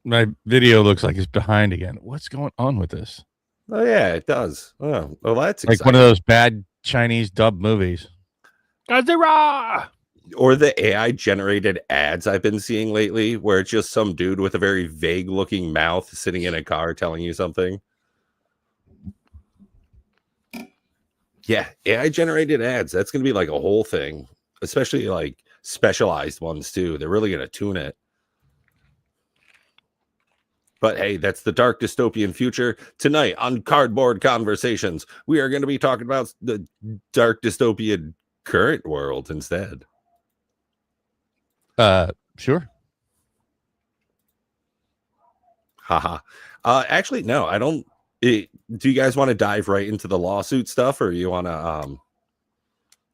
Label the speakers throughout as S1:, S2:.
S1: My video looks like it's behind again. What's going on with this?
S2: Oh yeah, it does. Oh, well, that's
S1: like
S2: exciting.
S1: one of those bad Chinese dub movies.
S3: Godzilla!
S2: Or the AI generated ads I've been seeing lately, where it's just some dude with a very vague looking mouth sitting in a car telling you something. Yeah, AI generated ads. That's going to be like a whole thing, especially like specialized ones too. They're really going to tune it. But hey, that's the dark dystopian future. Tonight on Cardboard Conversations, we are going to be talking about the dark dystopian current world instead.
S1: Sure.
S2: Haha. Actually, no, I don't. Do you guys want to dive right into the lawsuit stuff, or you want to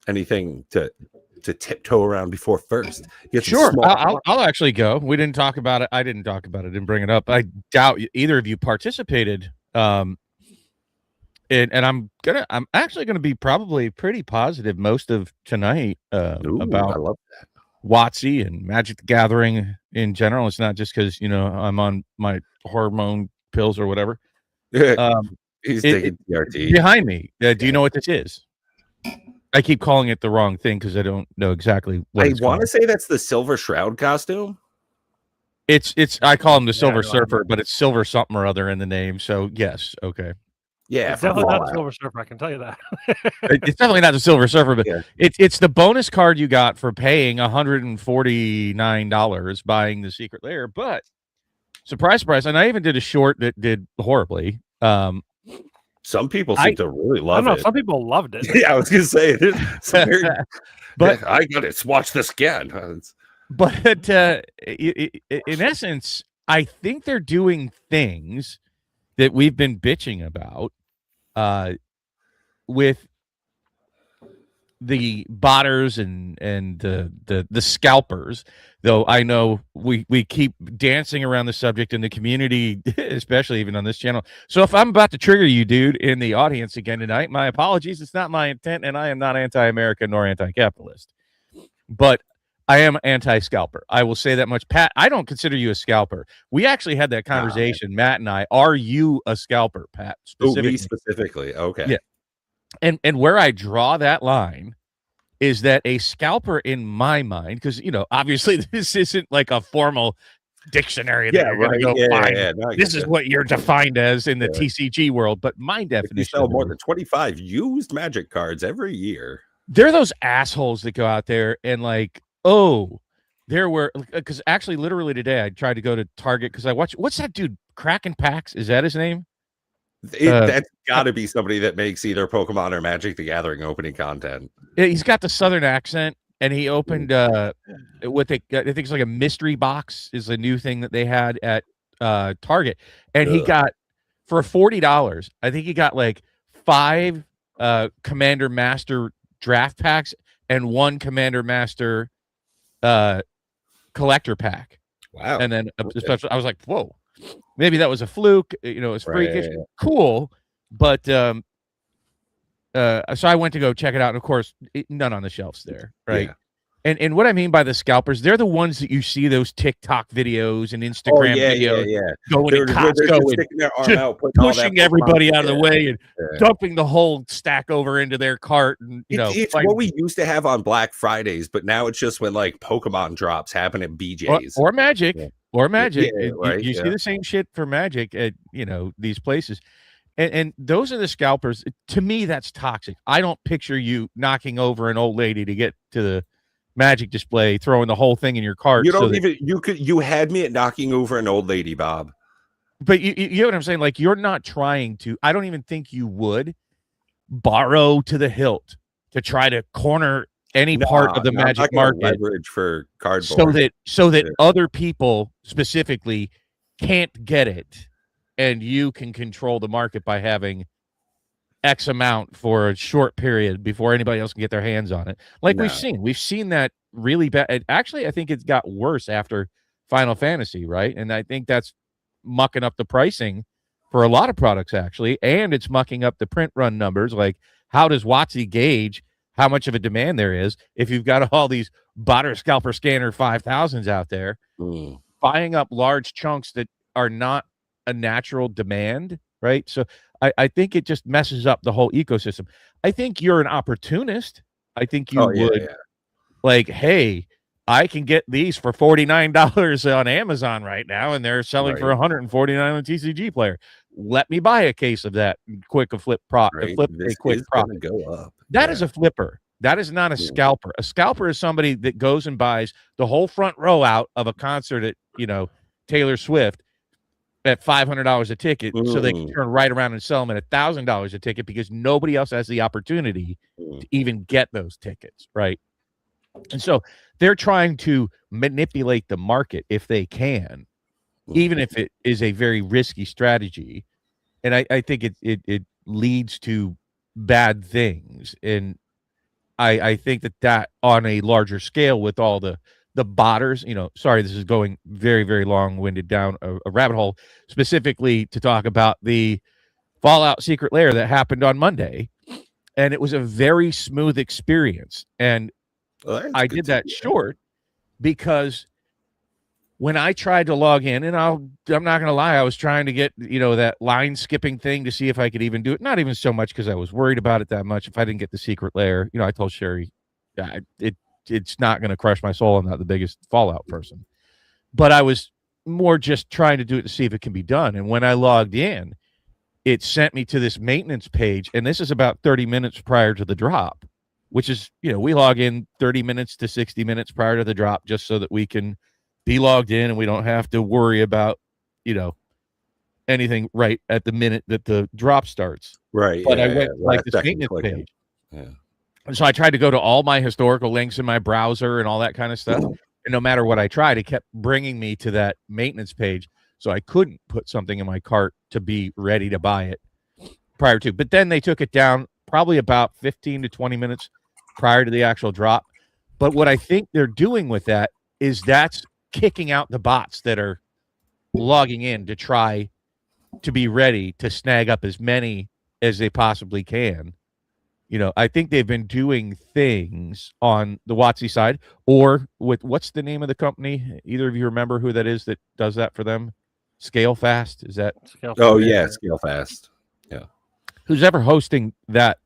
S2: anything to tiptoe around before first?
S1: Sure, I'll actually go. We didn't talk about it. I didn't talk about it. Didn't bring it up. I doubt either of you participated. And I'm actually gonna be probably pretty positive most of tonight about
S2: I love that.
S1: WotC and Magic the Gathering in general. It's not just because I'm on my hormone pills or whatever.
S2: He's taking TRT
S1: behind me. Do you know what this is? I keep calling it the wrong thing because I don't know exactly what
S2: I want to say that's the Silver Shroud costume.
S1: It's I call him the Silver Surfer, but it's Silver something or other in the name. So yes, okay.
S2: Yeah,
S3: it's definitely not the Silver Surfer. I can tell you that.
S1: It's definitely not the Silver Surfer, but it's the bonus card you got for paying $149 buying the Secret Lair. But surprise, surprise, and I even did a short that did horribly.
S2: Some people seem to really love it.
S3: Some people loved it.
S2: Yeah, I was gonna say but I gotta watch this again.
S1: But in essence, I think they're doing things that we've been bitching about with the botters and the scalpers. Though I know we keep dancing around the subject in the community, especially even on this channel. So if I'm about to trigger you, dude, in the audience again tonight, my apologies. It's not my intent, and I am not anti-American nor anti-capitalist. But I am anti-scalper. I will say that much. Pat, I don't consider you a scalper. We actually had that conversation, Matt and I. Are you a scalper, Pat?
S2: Me specifically. Okay.
S1: Yeah. And where I draw that line is that a scalper in my mind, because, obviously this isn't like a formal dictionary that you're going to go find. No, this is what you're defined as in the TCG world. But my definition.
S2: You sell more than 25 used Magic cards every year.
S1: They're those assholes that go out there and like, oh, there were, because actually literally today I tried to go to Target because I watched, what's that dude, Kraken Packs? Is that his name?
S2: That's got to be somebody that makes either Pokemon or Magic the Gathering opening content.
S1: He's got the Southern accent, and he opened what I think it's like a mystery box is a new thing that they had at Target, and he got for $40. I think he got like 5 Commander Master draft packs and 1 Commander Master collector pack.
S2: Wow!
S1: And then a special. I was like, whoa. Maybe that was a fluke, it's freakish, cool, but so I went to go check it out, and of course, none on the shelves there, right? Yeah. And what I mean by the scalpers, they're the ones that you see those TikTok videos and Instagram videos going to Costco and
S2: their arm out,
S1: pushing everybody out of the way and dumping the whole stack over into their cart. And
S2: it's what we used to have on Black Fridays, but now it's just when like Pokemon drops happen at BJ's
S1: or Magic. Yeah. Or Magic. You see the same shit for Magic at these places. And those are the scalpers. To me, that's toxic. I don't picture you knocking over an old lady to get to the Magic display, throwing the whole thing in your cart.
S2: You had me at knocking over an old lady, Bob.
S1: But you know what I'm saying? Like, you're not trying to, I don't even think you would borrow to the hilt to try to corner any part of the Magic market
S2: leverage for cardboard
S1: so that other people specifically can't get it, and you can control the market by having X amount for a short period before anybody else can get their hands on it. Like we've seen that really bad. Actually, I think it's got worse after Final Fantasy, right? And I think that's mucking up the pricing for a lot of products actually, and it's mucking up the print run numbers. Like, how does WotC gauge how much of a demand there is if you've got all these botter scalper scanner 5000s out there buying up large chunks that are not a natural demand, right? So I think it just messes up the whole ecosystem. I think you're an opportunist. I think you would like, hey, I can get these for $49 on Amazon right now, and they're selling for $149 on TCG Player. Let me buy a case of that quick a quick profit.
S2: Go up.
S1: That is a flipper. That is not a scalper. A scalper is somebody that goes and buys the whole front row out of a concert at, Taylor Swift at $500 a ticket, so they can turn right around and sell them at $1,000 a ticket because nobody else has the opportunity to even get those tickets, right? And so they're trying to manipulate the market if they can, even if it is a very risky strategy. And I think it leads to bad things. And I think that on a larger scale with all the botters, sorry, this is going very, very long-winded down a rabbit hole, specifically to talk about the Fallout Secret Lair that happened on Monday. And it was a very smooth experience. And I did that short because when I tried to log in, and I'm not going to lie, I was trying to get, that line skipping thing to see if I could even do it. Not even so much because I was worried about it that much. If I didn't get the secret lair, I told Sherry, it's not going to crush my soul. I'm not the biggest Fallout person. But I was more just trying to do it to see if it can be done. And when I logged in, it sent me to this maintenance page. And this is about 30 minutes prior to the drop, which is, we log in 30 minutes to 60 minutes prior to the drop just so that we can be logged in and we don't have to worry about, anything right at the minute that the drop starts.
S2: Right.
S1: But I went like this maintenance page. Yeah. And so I tried to go to all my historical links in my browser and all that kind of stuff. And no matter what I tried, it kept bringing me to that maintenance page. So I couldn't put something in my cart to be ready to buy it prior to. But then they took it down probably about 15 to 20 minutes prior to the actual drop. But what I think they're doing with that is that's kicking out the bots that are logging in to try to be ready to snag up as many as they possibly can. I think they've been doing things on the WotC side or with what's the name of the company? Either of you remember who that is that does that for them? Scale Fast? Is that?
S2: Scale Fast. Yeah.
S1: Who's ever hosting that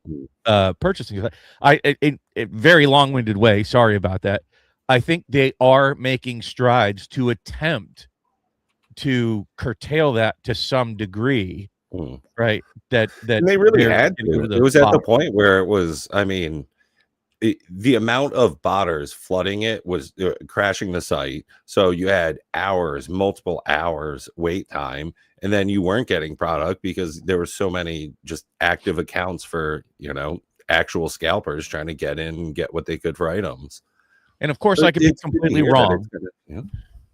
S1: purchasing? In a very long-winded way. Sorry about that. I think they are making strides to attempt to curtail that to some degree. Right. That
S2: and they really had to. It was at the point where it was, the amount of botters flooding it was crashing the site. So you had multiple hours wait time, and then you weren't getting product because there were so many just active accounts for, actual scalpers trying to get in and get what they could for items.
S1: And of course, I could be completely wrong,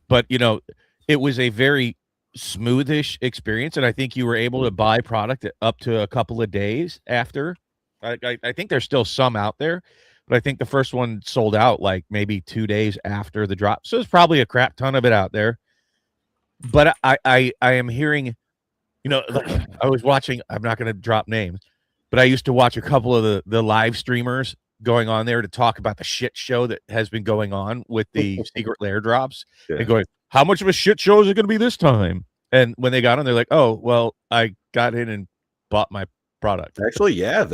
S1: but it was a very smoothish experience, and I think you were able to buy product up to a couple of days after. I think there's still some out there, but I think the first one sold out like maybe 2 days after the drop. So there's probably a crap ton of it out there. But I am hearing, I was watching. I'm not going to drop names, but I used to watch a couple of the live streamers going on there to talk about the shit show that has been going on with the secret lair drops and going, how much of a shit show is it going to be this time? And when they got on, they're like, oh, well, I got in and bought my product.
S2: Actually, yeah,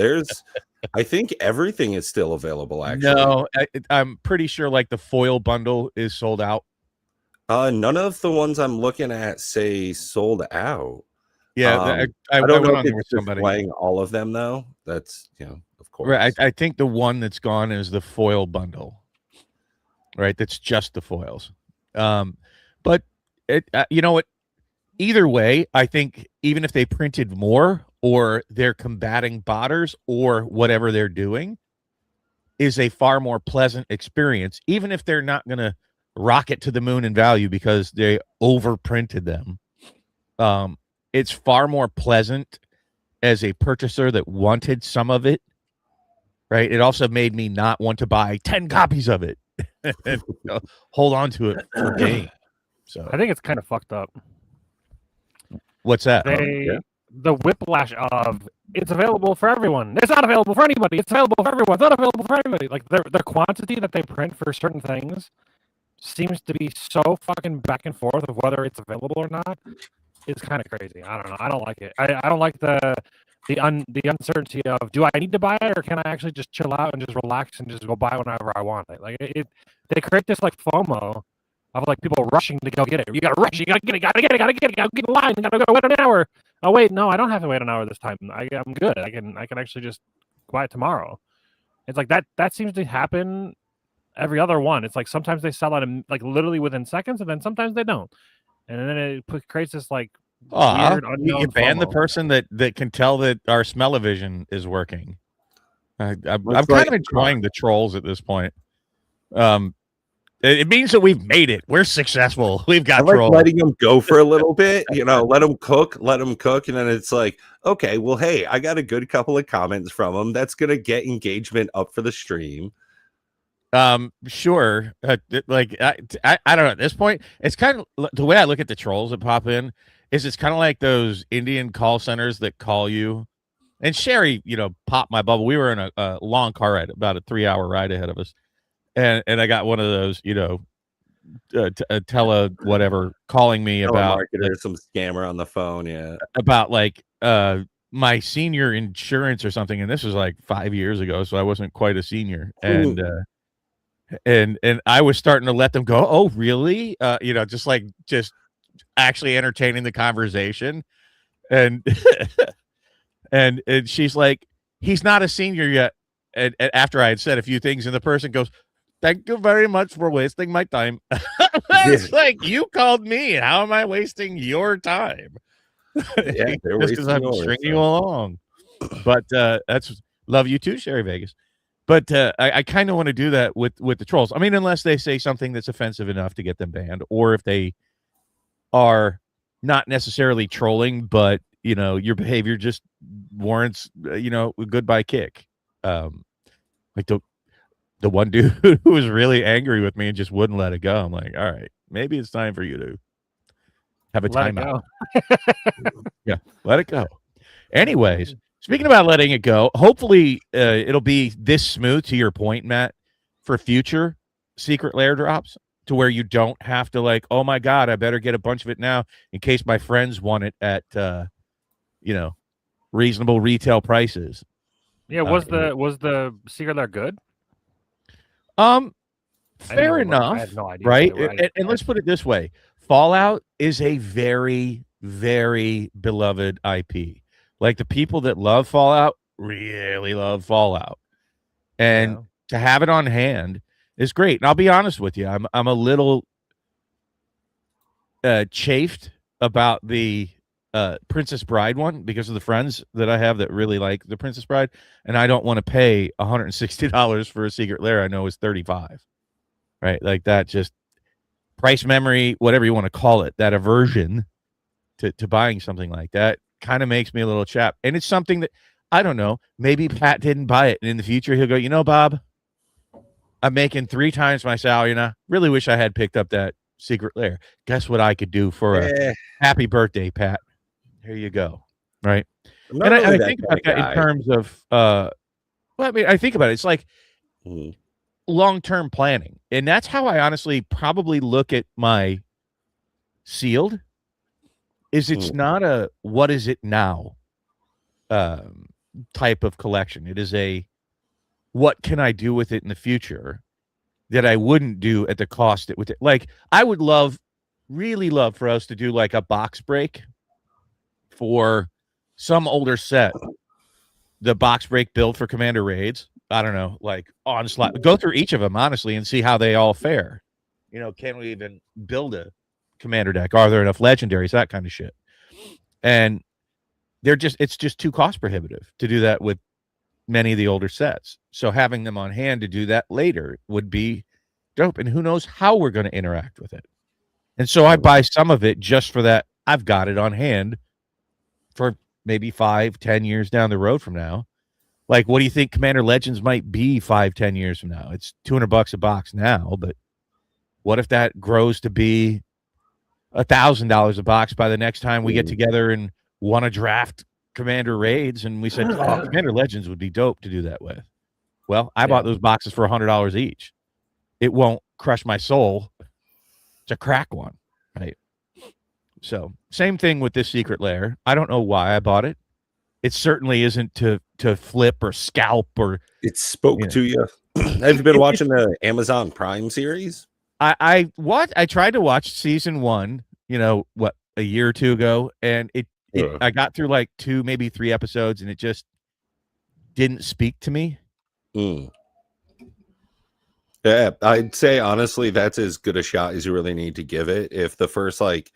S2: I think everything is still available, actually.
S1: No, I'm pretty sure like the foil bundle is sold out.
S2: None of the ones I'm looking at say sold out.
S1: Yeah,
S2: I don't know if
S1: it's
S2: displaying all of them, though. That's, of course.
S1: Right, I think the one that's gone is the foil bundle. Right, that's just the foils. But you know what? Either way, I think even if they printed more or they're combating botters or whatever they're doing is a far more pleasant experience, even if they're not going to rocket to the moon in value because they overprinted them. It's far more pleasant as a purchaser that wanted some of it. Right. It also made me not want to buy 10 copies of it and hold on to it for game. So
S3: I think it's kind of fucked up.
S1: What's that?
S3: The whiplash of it's available for everyone. It's not available for anybody. It's available for everyone. It's not available for anybody. Like the quantity that they print for certain things seems to be so fucking back and forth of whether it's available or not. It's kind of crazy. I don't know. I don't like it. I don't like the uncertainty of, do I need to buy it, or can I actually just chill out and just relax and just go buy whenever I want it? Like they create this like FOMO of like people rushing to go get it. You gotta rush. You gotta get it. Gotta get it. Gotta get it. Gotta get in line. Gotta go wait an hour. Oh wait, no, I don't have to wait an hour this time. I'm good. I can actually just buy it tomorrow. It's like that seems to happen every other one. It's like sometimes they sell out in, like literally within seconds, and then sometimes they don't. And then it creates this like weird unknown
S1: you ban the
S3: FOMO.
S1: person that can tell that our smell-o-vision is working. I'm
S2: Looks
S1: kind
S2: like-
S1: of enjoying the trolls at this point. It means that we've made it. We're successful. We've
S2: I
S1: got
S2: like
S1: trolls.
S2: letting them go for a little bit, let them cook, and then it's like, okay, well, hey, I got a good couple of comments from them. That's gonna get engagement up for the stream.
S1: Sure. Like I don't know. At this point, it's kind of the way I look at the trolls that pop in is it's kind of like those Indian call centers that call you. And Sherry, popped my bubble. We were in a long car ride, about a 3-hour ride ahead of us, and I got one of those, tele whatever calling me about
S2: Telemarketer, some scammer on the phone, yeah,
S1: about like my senior insurance or something, and this was like 5 years ago, so I wasn't quite a senior, and I was starting to let them go. Oh, really? Just actually entertaining the conversation, and and she's like, he's not a senior yet. And after I had said a few things, and the person goes, "Thank you very much for wasting my time." It's like, you called me. How am I wasting your time?
S2: Yeah, they're
S1: just because I'm
S2: wasting yours,
S1: stringing
S2: so.
S1: you along. But that's love you too, Sherry Vegas. But I kind of want to do that with the trolls. I mean, unless they say something that's offensive enough to get them banned, or if they are not necessarily trolling, but your behavior just warrants a goodbye kick. Like the one dude who was really angry with me and just wouldn't let it go. I'm like, all right, maybe it's time for you to have a timeout. Yeah, let it go. Anyways, speaking about letting it go, hopefully it'll be this smooth, to your point, Matt, for future secret lair drops, to where you don't have to like, oh my God, I better get a bunch of it now in case my friends want it at reasonable retail prices.
S3: Yeah, was the secret lair good?
S1: Fair enough.
S3: I had no idea.
S1: Right? And let's put it this way. Fallout is a very, very beloved IP. Like, the people that love Fallout really love Fallout. And to have it on hand is great. And I'll be honest with you, I'm a little chafed about the Princess Bride one because of the friends that I have that really like the Princess Bride, and I don't want to pay $160 for a secret lair I know is $35. Right? Like, that just price memory, whatever you want to call it, that aversion to buying something like that kind of makes me a little chapped. And it's something that, I don't know, maybe Pat didn't buy it, and in the future he'll go, Bob, I'm making 3 times my salary, and I really wish I had picked up that secret lair. Guess what I could do for a happy birthday, Pat? Here you go. Right? And I think about that in terms of I think about it. It's like long-term planning. And that's how I honestly probably look at my sealed. It's not a what is it now type of collection. It is a what can I do with it in the future that I wouldn't do at the cost it would. Like, I would really love for us to do like a box break for some older set. The box break build for Commander Raids. I don't know, like Onslaught. Go through each of them, honestly, and see how they all fare. Can we even build a Commander deck? Are there enough legendaries? That kind of shit. And it's just too cost prohibitive to do that with many of the older sets. So having them on hand to do that later would be dope. And who knows how we're going to interact with it. And so I buy some of it just for that. I've got it on hand for maybe 5-10 years down the road from now. Like, what do you think Commander Legends might be 5-10 years from now? It's $200 a box now, but what if that grows to be $1,000 a box by the next time we get together and want to draft Commander Raids? And we said, Commander Legends would be dope to do that with. Well, I bought those boxes for $100 each. It won't crush my soul It's a crack one, right? So same thing with this Secret Lair. I don't know why I bought it. It certainly isn't to flip or scalp or.
S2: It spoke
S1: You know.
S2: to you. Have you been watching the Amazon Prime series?
S1: I tried to watch season 1. A year or two ago, and I got through like 2, maybe 3 episodes, and it just didn't speak to me.
S2: Yeah, I'd say honestly that's as good a shot as you really need to give it. If the first like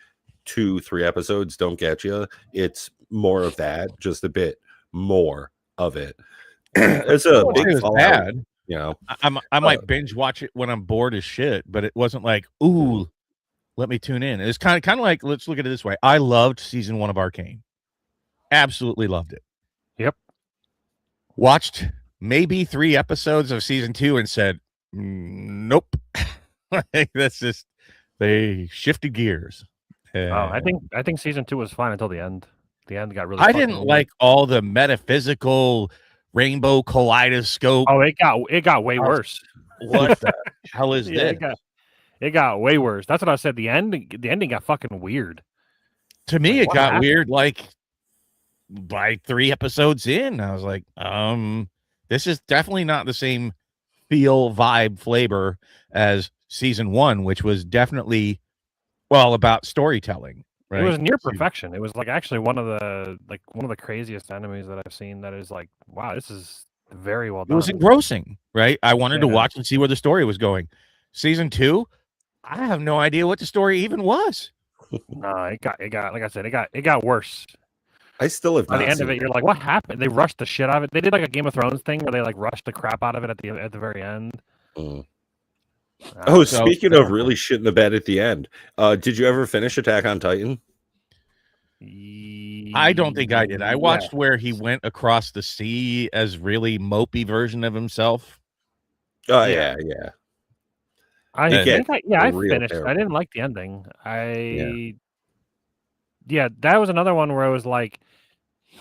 S2: 2-3 episodes don't get you, it's more of that, just a bit more of it. It's a big fallout,
S1: bad. I might binge watch it when I'm bored as shit, but it wasn't like, ooh, let me tune in. It's kind of like, let's look at it this way. I loved season 1 of Arcane. Absolutely loved it.
S3: Yep.
S1: Watched maybe 3 episodes of season 2 and said, nope. That's just, they shifted gears.
S3: I think season 2 was fine until the end. The end got really.
S1: I didn't like all the metaphysical rainbow kaleidoscope.
S3: Oh, it got way worse.
S1: What the hell is this?
S3: It got way worse. That's what I said. The ending got fucking weird.
S1: To me, it got weird like by 3 episodes in. I was like, this is definitely not the same feel, vibe, flavor as season 1, which was definitely about storytelling. Right?
S3: It was near perfection. It was like actually one of the craziest enemies that I've seen. That is like, wow, this is very well done.
S1: It was engrossing, right? I wanted to watch and see where the story was going. Season 2, I have no idea what the story even was.
S3: No, it got like I said, it got worse.
S2: I still have.
S3: By the end of it, you're like, what happened? They rushed the shit out of it. They did like a Game of Thrones thing where they like rushed the crap out of it at the very end.
S2: Speaking of really shit in the bed at the end, did you ever finish Attack on Titan?
S1: I don't think I did. I watched where he went across the sea as really mopey version of himself.
S2: Oh yeah.
S3: I finished. Terrible. I didn't like the ending. That was another one where I was like,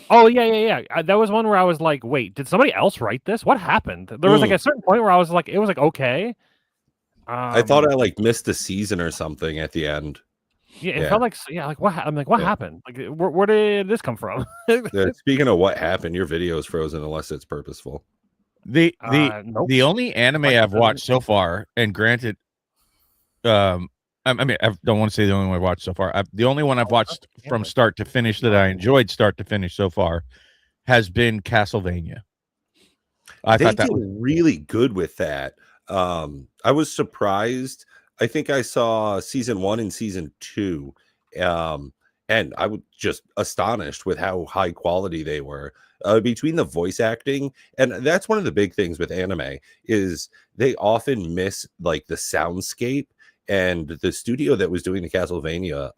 S3: oh yeah. That was one where I was like, wait, did somebody else write this? What happened? There was like a certain point where I was like, it was like okay.
S2: I thought I like missed a season or something at the end.
S3: Yeah, it felt like what? I'm like, what happened? Like, where did this come from?
S2: Speaking of what happened, your video is frozen unless it's purposeful.
S1: The only anime I've watched so far, and granted, I don't want to say the only one I've watched so far. The only one I've watched from start to finish that I enjoyed start to finish so far has been Castlevania.
S2: I thought that was really good with that. I was surprised. I think I saw season 1 and season 2, and I was just astonished with how high quality they were. Between the voice acting, and that's one of the big things with anime is they often miss like the soundscape, and the studio that was doing the Castlevania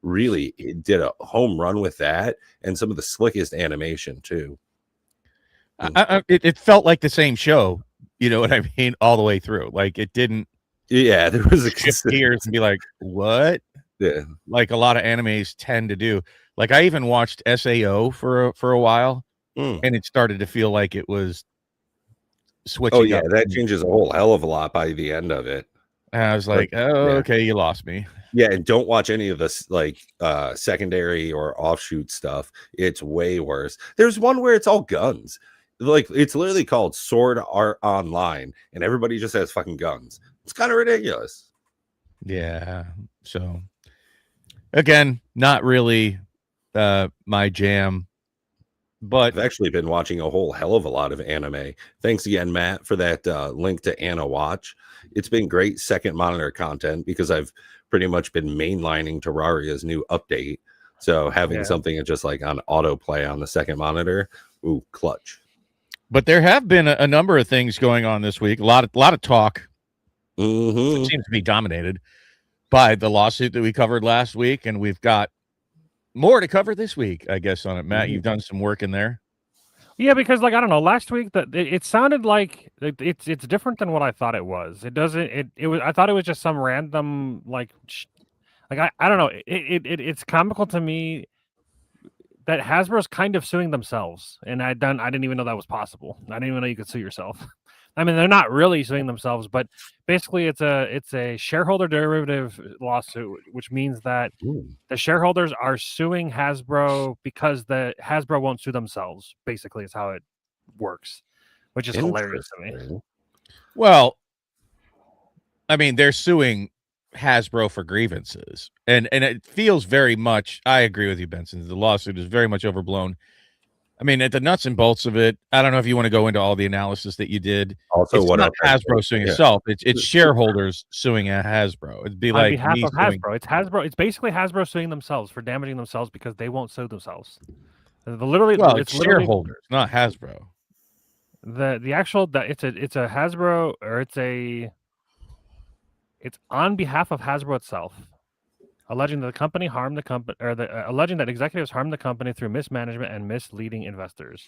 S2: really did a home run with that, and some of the slickest animation too.
S1: It felt like the same show, you know what I mean, all the way through. Like it didn't.
S2: Yeah, there was a
S1: shift gears and be like, what?
S2: Yeah,
S1: like a lot of animes tend to do. Like I even watched SAO for a while, and it started to feel like it was switching.
S2: Oh yeah, that changes a whole hell of a lot by the end of it.
S1: And I was like, okay, you lost me.
S2: Yeah, and don't watch any of this like secondary or offshoot stuff. It's way worse. There's one where it's all guns. Like it's literally called Sword Art Online, and everybody just has fucking guns. It's kind of ridiculous.
S1: Yeah. So again, not really my jam. But
S2: I've actually been watching a whole hell of a lot of anime. Thanks again, Matt, for that link to Anna Watch. It's been great second monitor content because I've pretty much been mainlining Terraria's new update. So having something that's just like on autoplay on the second monitor, ooh, clutch.
S1: But there have been a number of things going on this week. A lot of talk. It seems to be dominated by the lawsuit that we covered last week, and we've got more to cover this week, I guess, on it. Matt, you've done some work in there.
S3: Yeah, because like I don't know, last week it sounded like it's different than what I thought it was. It doesn't. It was. I thought it was just some random like I don't know. It's comical to me that Hasbro's kind of suing themselves, and I didn't even know that was possible. I didn't even know you could sue yourself. I mean, they're not really suing themselves, but basically it's a shareholder derivative lawsuit, which means that the shareholders are suing Hasbro because the Hasbro won't sue themselves. Basically, is how it works, which is hilarious to me.
S1: Well, I mean, they're suing Hasbro for grievances, and it feels very much. I agree with you, Benson. The lawsuit is very much overblown. I mean, at the nuts and bolts of it, I don't know if you want to go into all the analysis that you did.
S2: Also,
S1: it's
S2: what
S1: not
S2: else?
S1: Hasbro suing itself. It's shareholders suing a Hasbro. It'd be
S3: On
S1: like
S3: behalf
S1: me
S3: of
S1: suing.
S3: Hasbro. It's Hasbro. It's basically Hasbro suing themselves for damaging themselves because they won't sue themselves. Literally,
S1: Well,
S3: it's
S1: literally shareholders, not Hasbro.
S3: The actual it's a Hasbro, or it's on behalf of Hasbro itself, alleging that the company harmed the company, or alleging that executives harmed the company through mismanagement and misleading investors.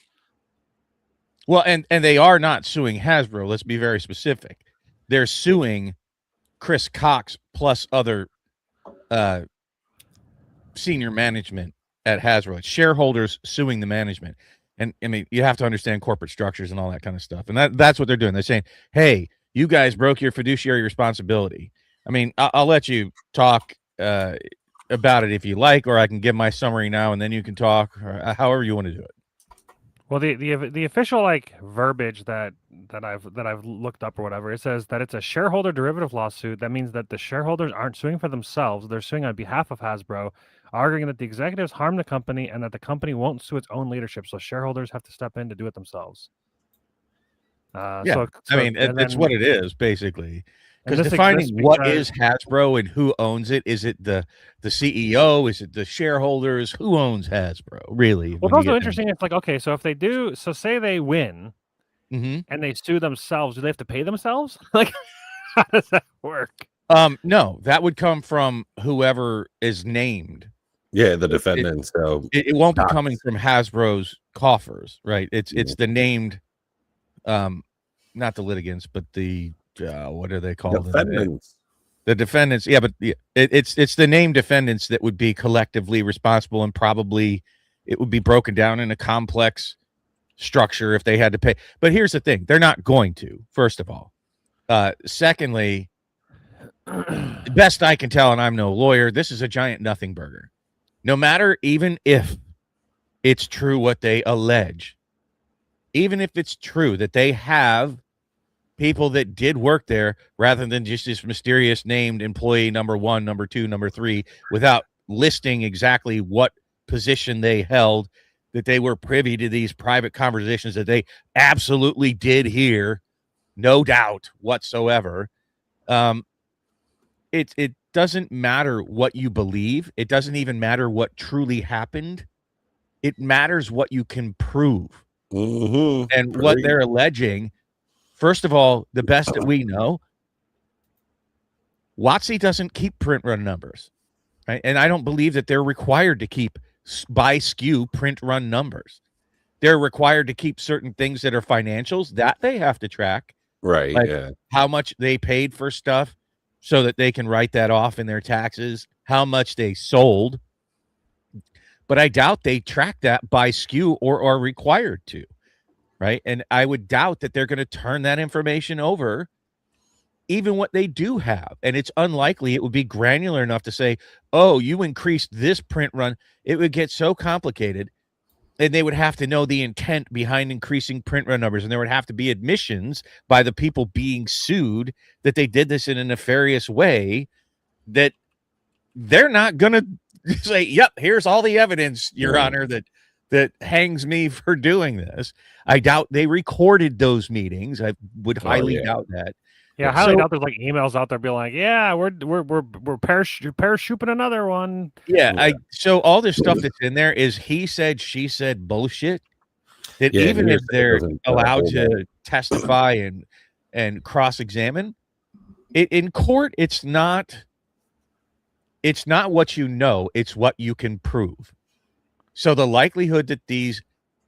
S1: Well, and they are not suing Hasbro. Let's be very specific. They're suing Chris Cox plus other senior management at Hasbro. It's shareholders suing the management. And I mean, you have to understand corporate structures and all that kind of stuff. And that's what they're doing. They're saying, hey, you guys broke your fiduciary responsibility. I mean, I'll let you talk about it if you like, or I can give my summary now and then you can talk, or however you want to do it.
S3: Well, the official verbiage that I've looked up or whatever, it says that it's a shareholder derivative lawsuit. That means that the shareholders aren't suing for themselves; they're suing on behalf of Hasbro, arguing that the executives harmed the company and that the company won't sue its own leadership. So shareholders have to step in to do it themselves.
S1: Yeah, I mean, it's what it is basically. Because defining what is Hasbro and who owns it, is it the CEO? Is it the shareholders? Who owns Hasbro, really?
S3: Well, it's also interesting. It's like, okay, so if they do, so say they win and they sue themselves, do they have to pay themselves? Like, how does that work?
S1: No, that would come from whoever is named.
S2: Yeah, the defendant. So
S1: it won't be coming from Hasbro's coffers, right? It's the named, not the litigants, but the what are they called?
S2: Defendants.
S1: The defendants. Yeah, but it's the named defendants that would be collectively responsible, and probably it would be broken down in a complex structure if they had to pay. But here's the thing: they're not going to. First of all, secondly, best I can tell, and I'm no lawyer, this is a giant nothing burger. No matter, even if it's true what they allege, even if it's true that they have people that did work there rather than just this mysterious named employee number 1, number 2, number 3, without listing exactly what position they held, that they were privy to these private conversations that they absolutely did hear, no doubt whatsoever. It doesn't matter what you believe. It doesn't even matter what truly happened. It matters what you can prove. And what they're alleging, first of all, the best that we know, WotC doesn't keep print run numbers, right? And I don't believe that they're required to keep by SKU print run numbers. They're required to keep certain things that are financials that they have to track,
S2: right?
S1: Like
S2: yeah,
S1: how much they paid for stuff, so that they can write that off in their taxes, how much they sold. But I doubt they track that by SKU or are required to, right? And I would doubt that they're going to turn that information over, even what they do have. And it's unlikely it would be granular enough to say, oh, you increased this print run. It would get so complicated, and they would have to know the intent behind increasing print run numbers. And there would have to be admissions by the people being sued that they did this in a nefarious way, that they're not going to say, yep, here's all the evidence, Your Honor, that hangs me for doing this. I doubt they recorded those meetings. I would highly doubt that.
S3: Yeah, I highly doubt there's emails out there being like, yeah, we're parachuting another one.
S1: Yeah, so all this stuff that's in there is he said, she said bullshit. That even if they're allowed to testify and cross-examine, in court, it's not what you know, it's what you can prove. So the likelihood that these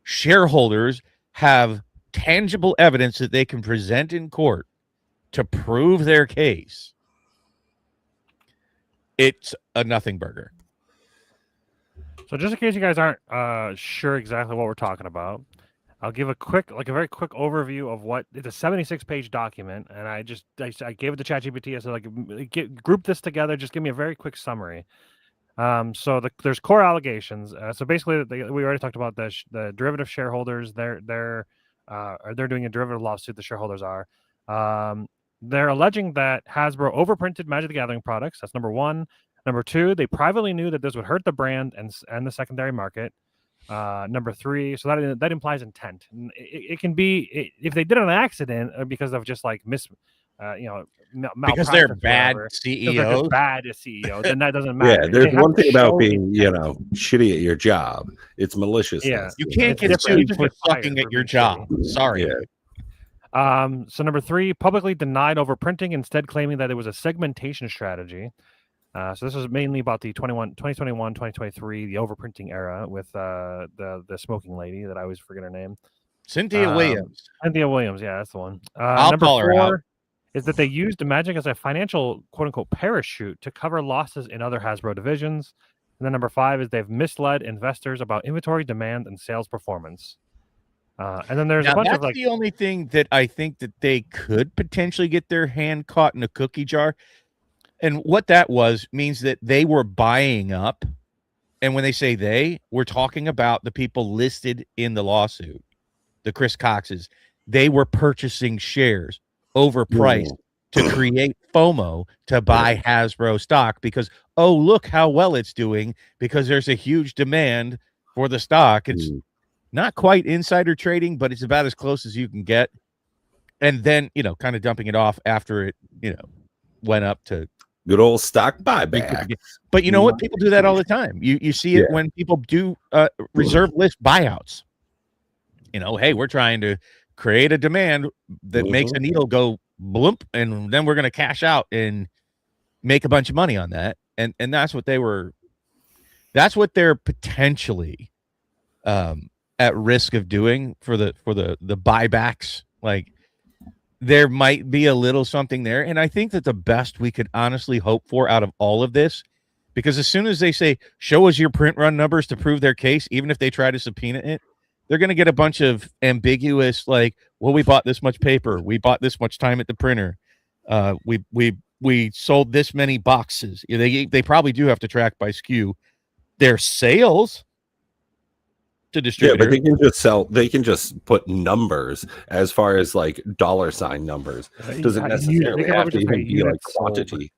S1: shareholders have tangible evidence that they can present in court to prove their case, it's a nothing burger.
S3: So just in case you guys aren't sure exactly what we're talking about, I'll give a very quick overview of what it's a 76-page document, and I gave it to ChatGPT. I said, like, group this together. Just give me a very quick summary. So there's core allegations. So basically, we already talked about the derivative shareholders. They're doing a derivative lawsuit. The shareholders are. They're alleging that Hasbro overprinted Magic the Gathering products. That's number one. Number two, they privately knew that this would hurt the brand and the secondary market. Number three, so that implies intent. And it can be if they did it on accident or because of just like
S1: because they're bad CEOs.
S3: They're just bad CEOs, then that doesn't matter.
S2: Yeah, there's one thing about being, shitty at your job. It's maliciousness.
S3: Yeah,
S1: you can't get sued for sucking at your job. Sorry.
S2: Yeah.
S3: So number three, publicly denied overprinting, instead claiming that it was a segmentation strategy. So this was mainly about the 2021, 2023, the overprinting era with the smoking lady that I always forget her name.
S1: Cynthia Williams.
S3: Cynthia Williams, yeah, that's the one.
S1: I'll call her out.
S3: Is that they used the Magic as a financial quote-unquote parachute to cover losses in other Hasbro divisions. And then number five is they've misled investors about inventory demand and sales performance. And then there's a bunch of like
S1: the only thing that I think that they could potentially get their hand caught in a cookie jar. And what that means that they were buying up. And when they say they, we're talking about the people listed in the lawsuit, the Chris Coxes. They were purchasing shares overpriced to create FOMO to buy Hasbro stock because, oh, look how well it's doing because there's a huge demand for the stock. It's not quite insider trading, but it's about as close as you can get. And then, kind of dumping it off after it, went up to
S2: good old stock buyback.
S1: But you know what? People do that all the time. You see it when people do reserve list buyouts. Hey, we're trying to create a demand that makes a needle go bloomp, and then we're going to cash out and make a bunch of money on that. And that's what they're potentially at risk of doing for the buybacks. Like, there might be a little something there. And I think that the best we could honestly hope for out of all of this, because as soon as they say, show us your print run numbers to prove their case, even if they try to subpoena it, they're going to get a bunch of ambiguous, like, well, we bought this much paper. We bought this much time at the printer. We sold this many boxes. They probably do have to track by SKU their sales to distributors.
S2: Yeah, but they can just put numbers as far as like $sign numbers. Doesn't necessarily have to even be like quantity.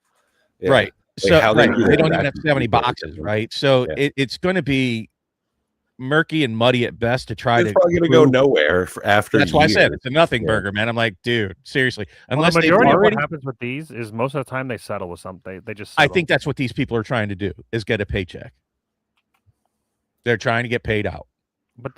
S1: Yeah. Right.
S2: Like
S1: so they don't even have to have any boxes, right? So it's going to be murky and muddy at best to try
S2: it's probably going to go nowhere after.
S1: That's why I said it's a nothing burger, man. I'm like, dude, seriously. Unless
S3: the majority of what happens with these is most of the time they settle with something. They just settle.
S1: I think that's what these people are trying to do is get a paycheck. They're trying to get paid out.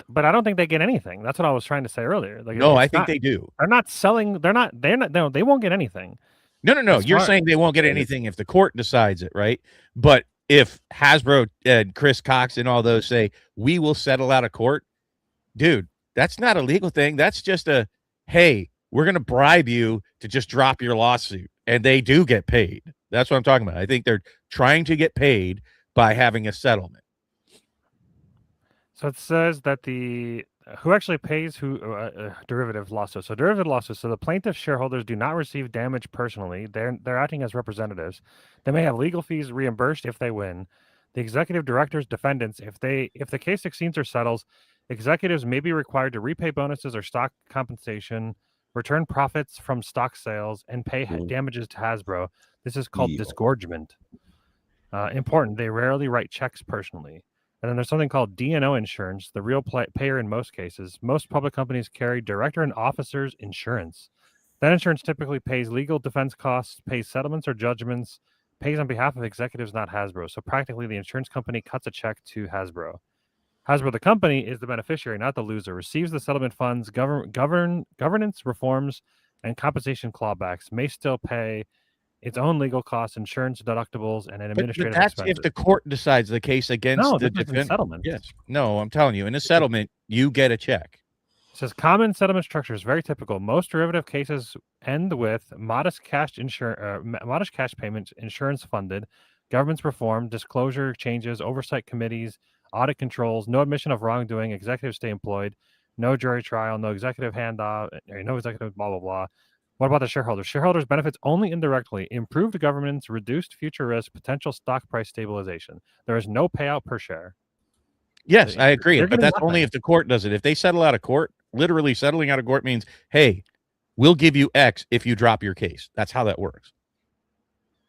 S3: But I don't think they get anything. That's what I was trying to say earlier. Like,
S1: no, I think they do.
S3: They're not selling. They're not. No, they won't get anything.
S1: No. You're saying they won't get anything if the court decides it, right? But if Hasbro and Chris Cox and all those say, we will settle out of court, dude, that's not a legal thing. That's just hey, we're going to bribe you to just drop your lawsuit. And they do get paid. That's what I'm talking about. I think they're trying to get paid by having a settlement.
S3: So it says that who actually pays derivative losses. So derivative losses. So the plaintiff shareholders do not receive damage personally. They're acting as representatives. They may have legal fees reimbursed if they win. The executive directors, defendants, if the case succeeds or settles, executives may be required to repay bonuses or stock compensation, return profits from stock sales, and pay damages to Hasbro. This is called disgorgement. Important. They rarely write checks personally. And then there's something called D&O insurance, the real payer in most cases. Most public companies carry director and officers insurance. That insurance typically pays legal defense costs, pays settlements or judgments, pays on behalf of executives, not Hasbro. So practically the insurance company cuts a check to Hasbro. Hasbro, the company, is the beneficiary, not the loser, receives the settlement funds, governance reforms, and compensation clawbacks, may still pay its own legal costs, insurance deductibles, and an administrative
S1: but that's
S3: expenses.
S1: If the court decides the case against the defendant.
S3: Settlement.
S1: Yes. No, I'm telling you, in a settlement, you get a check.
S3: It says common settlement structure is very typical. Most derivative cases end with modest cash payments, insurance funded, governments performed, disclosure changes, oversight committees, audit controls, no admission of wrongdoing, executives stay employed, no jury trial, no executive handoff, no executive blah, blah, blah. What about the shareholders? Shareholders benefits only indirectly, improved governance, reduced future risk, potential stock price stabilization. There is no payout per share.
S1: Yes, I agree.
S3: They're
S1: But
S3: getting
S1: that's only
S3: nothing.
S1: if the court does it. If they settle out of court, literally settling out of court means, hey, we'll give you X if you drop your case. That's how that works.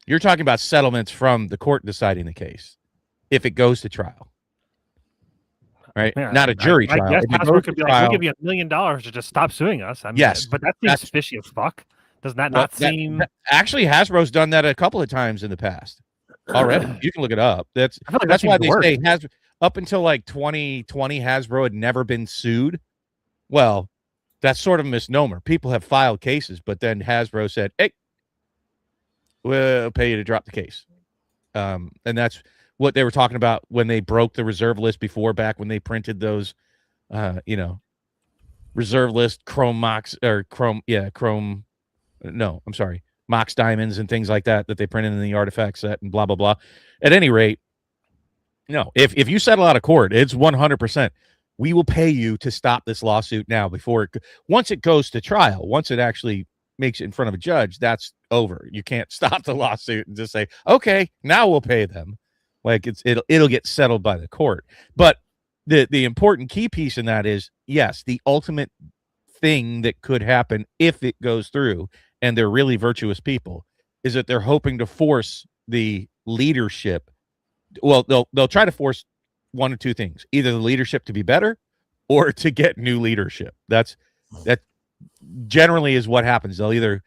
S1: You're talking about settlements from the court deciding the case if it goes to trial. Right?
S3: Yeah,
S1: Not a jury
S3: I
S1: trial.
S3: guess
S1: If it
S3: Hasbro
S1: goes
S3: could
S1: to
S3: be like,
S1: trial,
S3: we'll give you $1 million to just stop suing us. I mean,
S1: Yes,
S3: but that seems
S1: that's-
S3: fishy as fuck. Does that
S1: well,
S3: not seem?
S1: actually, Hasbro's done that a couple of times in the past already. You can look it up.
S3: I feel like
S1: That's why
S3: seems
S1: they
S3: worse.
S1: say up until like 2020, Hasbro had never been sued. Well, that's sort of a misnomer. People have filed cases, but then Hasbro said, hey, we'll pay you to drop the case. And that's what they were talking about when they broke the reserve list before, back when they printed those, reserve list chrome Mox or chrome. No, I'm sorry. Mox diamonds and things like that they printed in the artifact set and blah, blah, blah. At any rate, no, if you settle out of court, it's 100%. We will pay you to stop this lawsuit now once it goes to trial, once it actually makes it in front of a judge, that's over. You can't stop the lawsuit and just say, okay, now we'll pay them. Like it'll get settled by the court. But the important key piece in that is, yes, the ultimate thing that could happen if it goes through, and they're really virtuous people, is that they're hoping to force the leadership. Well, they'll try to force one of two things: either the leadership to be better or to get new leadership. That generally is what happens. They'll either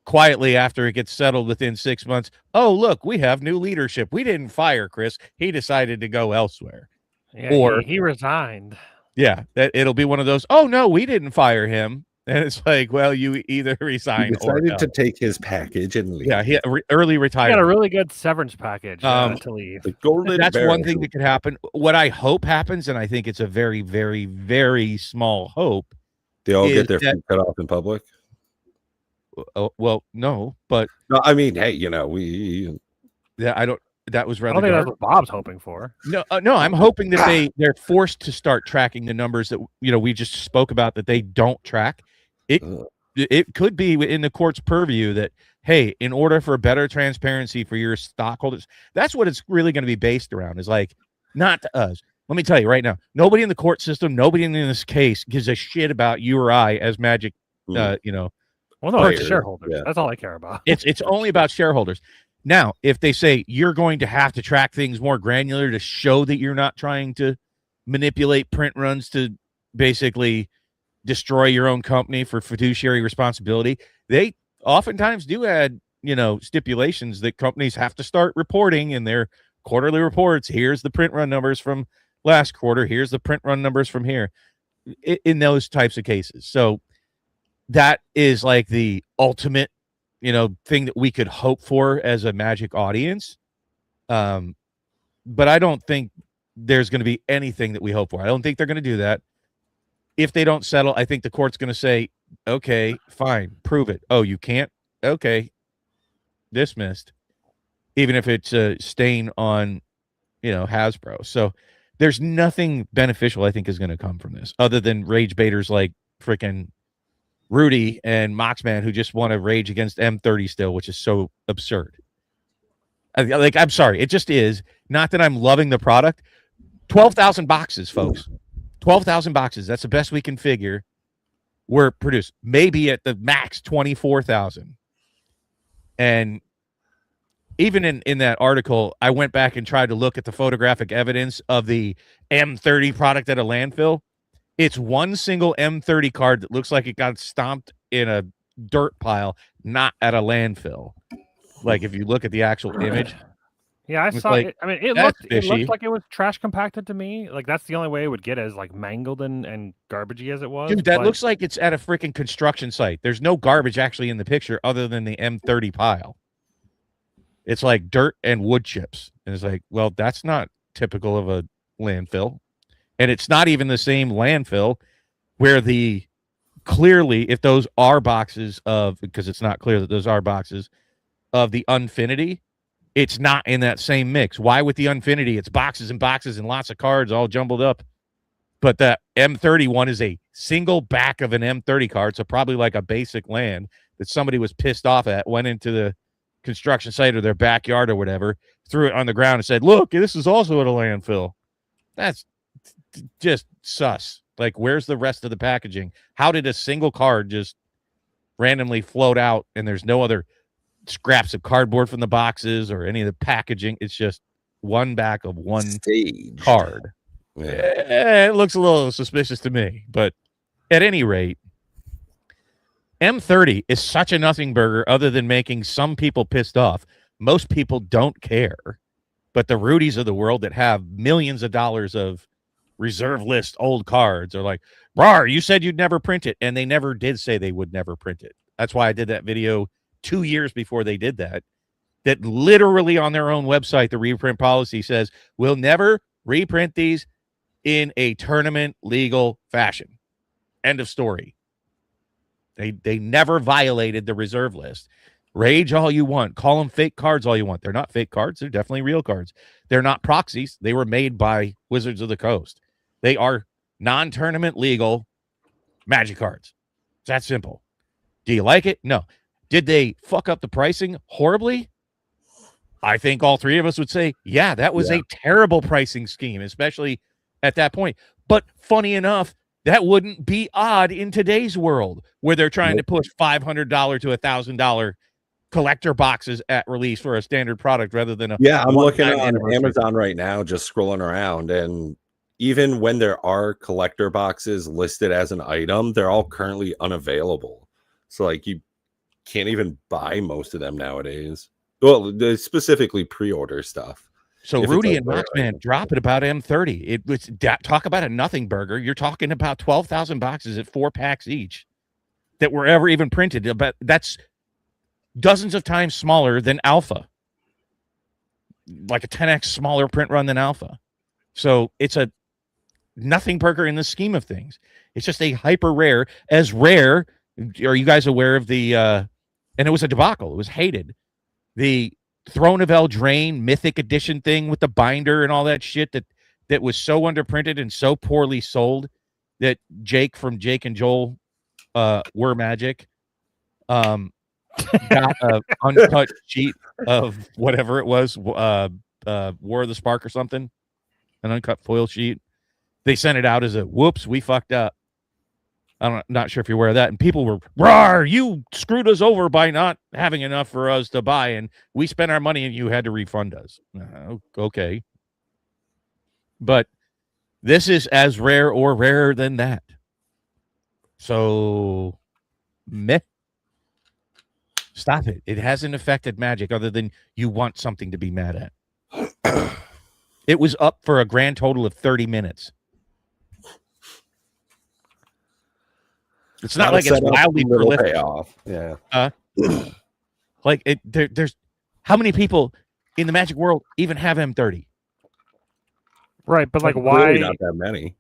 S1: quietly, after it gets settled within 6 months, oh, look, we have new leadership. We didn't fire Chris. He decided to go elsewhere.
S3: Yeah,
S1: or
S3: he resigned.
S1: Yeah, that it'll be one of those, oh, no, we didn't fire him. And it's like, well, you either
S2: He
S1: resign or
S2: decided
S1: no.
S2: to take his package and leave.
S1: Yeah, he early
S3: He got a
S1: retirement.
S3: really good severance package to leave.
S2: The golden
S1: That's
S2: barrel.
S1: one thing that could happen. What I hope happens, and I think it's a very, very, very small hope.
S2: They all
S1: is
S2: get their
S1: that-
S2: feet cut off in public.
S1: well, no, but
S2: No, I mean, hey, we
S1: I don't. That was
S3: I
S1: rather
S3: don't think that's
S1: dark.
S3: what Bob's hoping for.
S1: No, I'm hoping that they're forced to start tracking the numbers that we just spoke about that they don't track. It could be in the court's purview that, hey, in order for better transparency for your stockholders, that's what it's really going to be based around. Is like, not to us. Let me tell you right now, nobody in the court system, nobody in this case gives a shit about you or I as Magic.
S3: Well, no,
S2: Players,
S3: it's shareholders.
S2: yeah.
S3: That's all I care about.
S1: It's only about shareholders. Now, if they say you're going to have to track things more granular to show that you're not trying to manipulate print runs to basically destroy your own company for fiduciary responsibility, they oftentimes do add, stipulations that companies have to start reporting in their quarterly reports. Here's the print run numbers from last quarter. Here's the print run numbers from here, in those types of cases. So that is like the ultimate thing that we could hope for as a Magic audience. But I don't think there's going to be anything that we hope for. I don't think they're going to do that. If they don't settle, I think the court's going to say, okay, fine, prove it. Oh, you can't? Okay, dismissed. Even if it's a stain on, Hasbro. So there's nothing beneficial I think is going to come from this other than rage baiters like freaking Rudy and Moxman, who just want to rage against M30 still, which is so absurd. I'm sorry. It just is. Not that I'm loving the product. 12,000 boxes, folks. 12,000 boxes. That's the best we can figure were produced. Maybe at the max 24,000. And even in that article, I went back and tried to look at the photographic evidence of the M30 product at a landfill. It's one single M30 card that looks like it got stomped in a dirt pile, not at a landfill. Like if you look at the actual image.
S3: Yeah, I
S1: it's
S3: saw
S1: like,
S3: it. I mean, it
S1: that's
S3: looked
S1: fishy.
S3: like it was trash compacted to me. Like that's the only way it would get as like mangled and garbagey as it was.
S1: Dude, that
S3: but-
S1: looks like it's at a freaking construction site. There's no garbage actually in the picture other than the M30 pile. It's like dirt and wood chips. And it's like, well, that's not typical of a landfill. And it's not even the same landfill where clearly, if those are boxes of, because it's not clear that those are boxes of the Unfinity, it's not in that same mix. Why with the Unfinity? It's boxes and boxes and lots of cards all jumbled up. But the M31 is a single back of an M30 card, so probably like a basic land that somebody was pissed off at, went into the construction site or their backyard or whatever, threw it on the ground and said, look, this is also at a landfill. That's just sus. Like, where's the rest of the packaging? How did a single card just randomly float out and there's no other scraps of cardboard from the boxes or any of the packaging? It's just one back of one
S2: Staged
S1: card.
S2: Yeah.
S1: It looks a little suspicious to me, but at any rate, M30 is such a nothing burger other than making some people pissed off. Most people don't care, but the Rudies of the world that have millions of dollars of reserve list old cards are like, "Rar, you said you'd never print it," and they never did say they would never print it. That's why I did that video 2 years before they did that. That literally on their own website, the reprint policy says, we'll never reprint these in a tournament legal fashion. End of story. They never violated the reserve list. Rage all you want. Call them fake cards all you want. They're not fake cards. They're definitely real cards. They're not proxies. They were made by Wizards of the Coast. They are non-tournament legal Magic cards. It's that simple. Do you like it? No. Did they fuck up the pricing horribly? I think all three of us would say, yeah, that was a terrible pricing scheme, especially at that point. But funny enough, that wouldn't be odd in today's world where they're trying to push $500 to $1,000 collector boxes at release for a standard product rather than a
S2: I'm looking on Amazon right now, just scrolling around, and even when there are collector boxes listed as an item, they're all currently unavailable. So like you can't even buy most of them nowadays. Well, specifically pre-order stuff.
S1: So Rudy and Moxman drop it about M30. It was talk about a nothing burger. You're talking about 12,000 boxes at 4 packs each that were ever even printed. But that's dozens of times smaller than Alpha, like a 10x smaller print run than Alpha. So it's a nothing burger in the scheme of things. It's just a hyper rare. As rare, are you guys aware of the? And it was a debacle. It was hated. The Throne of Eldraine Mythic Edition thing with the binder and all that shit that was so underprinted and so poorly sold that Jake from Jake and Joel Were Magic got an uncut sheet of whatever it was, War of the Spark or something, an uncut foil sheet. They sent it out as a whoops, we fucked up. I'm not sure if you're aware of that. And people were, rawr, you screwed us over by not having enough for us to buy, and we spent our money and you had to refund us. Okay. But this is as rare or rarer than that. So, meh. Stop it. It hasn't affected Magic other than you want something to be mad at. It was up for a grand total of 30 minutes. It's not like it's wildly prolific.
S2: Payoff. Yeah.
S1: Like there's how many people in the Magic world even have M30?
S3: Right, but like why?
S2: Really not that many.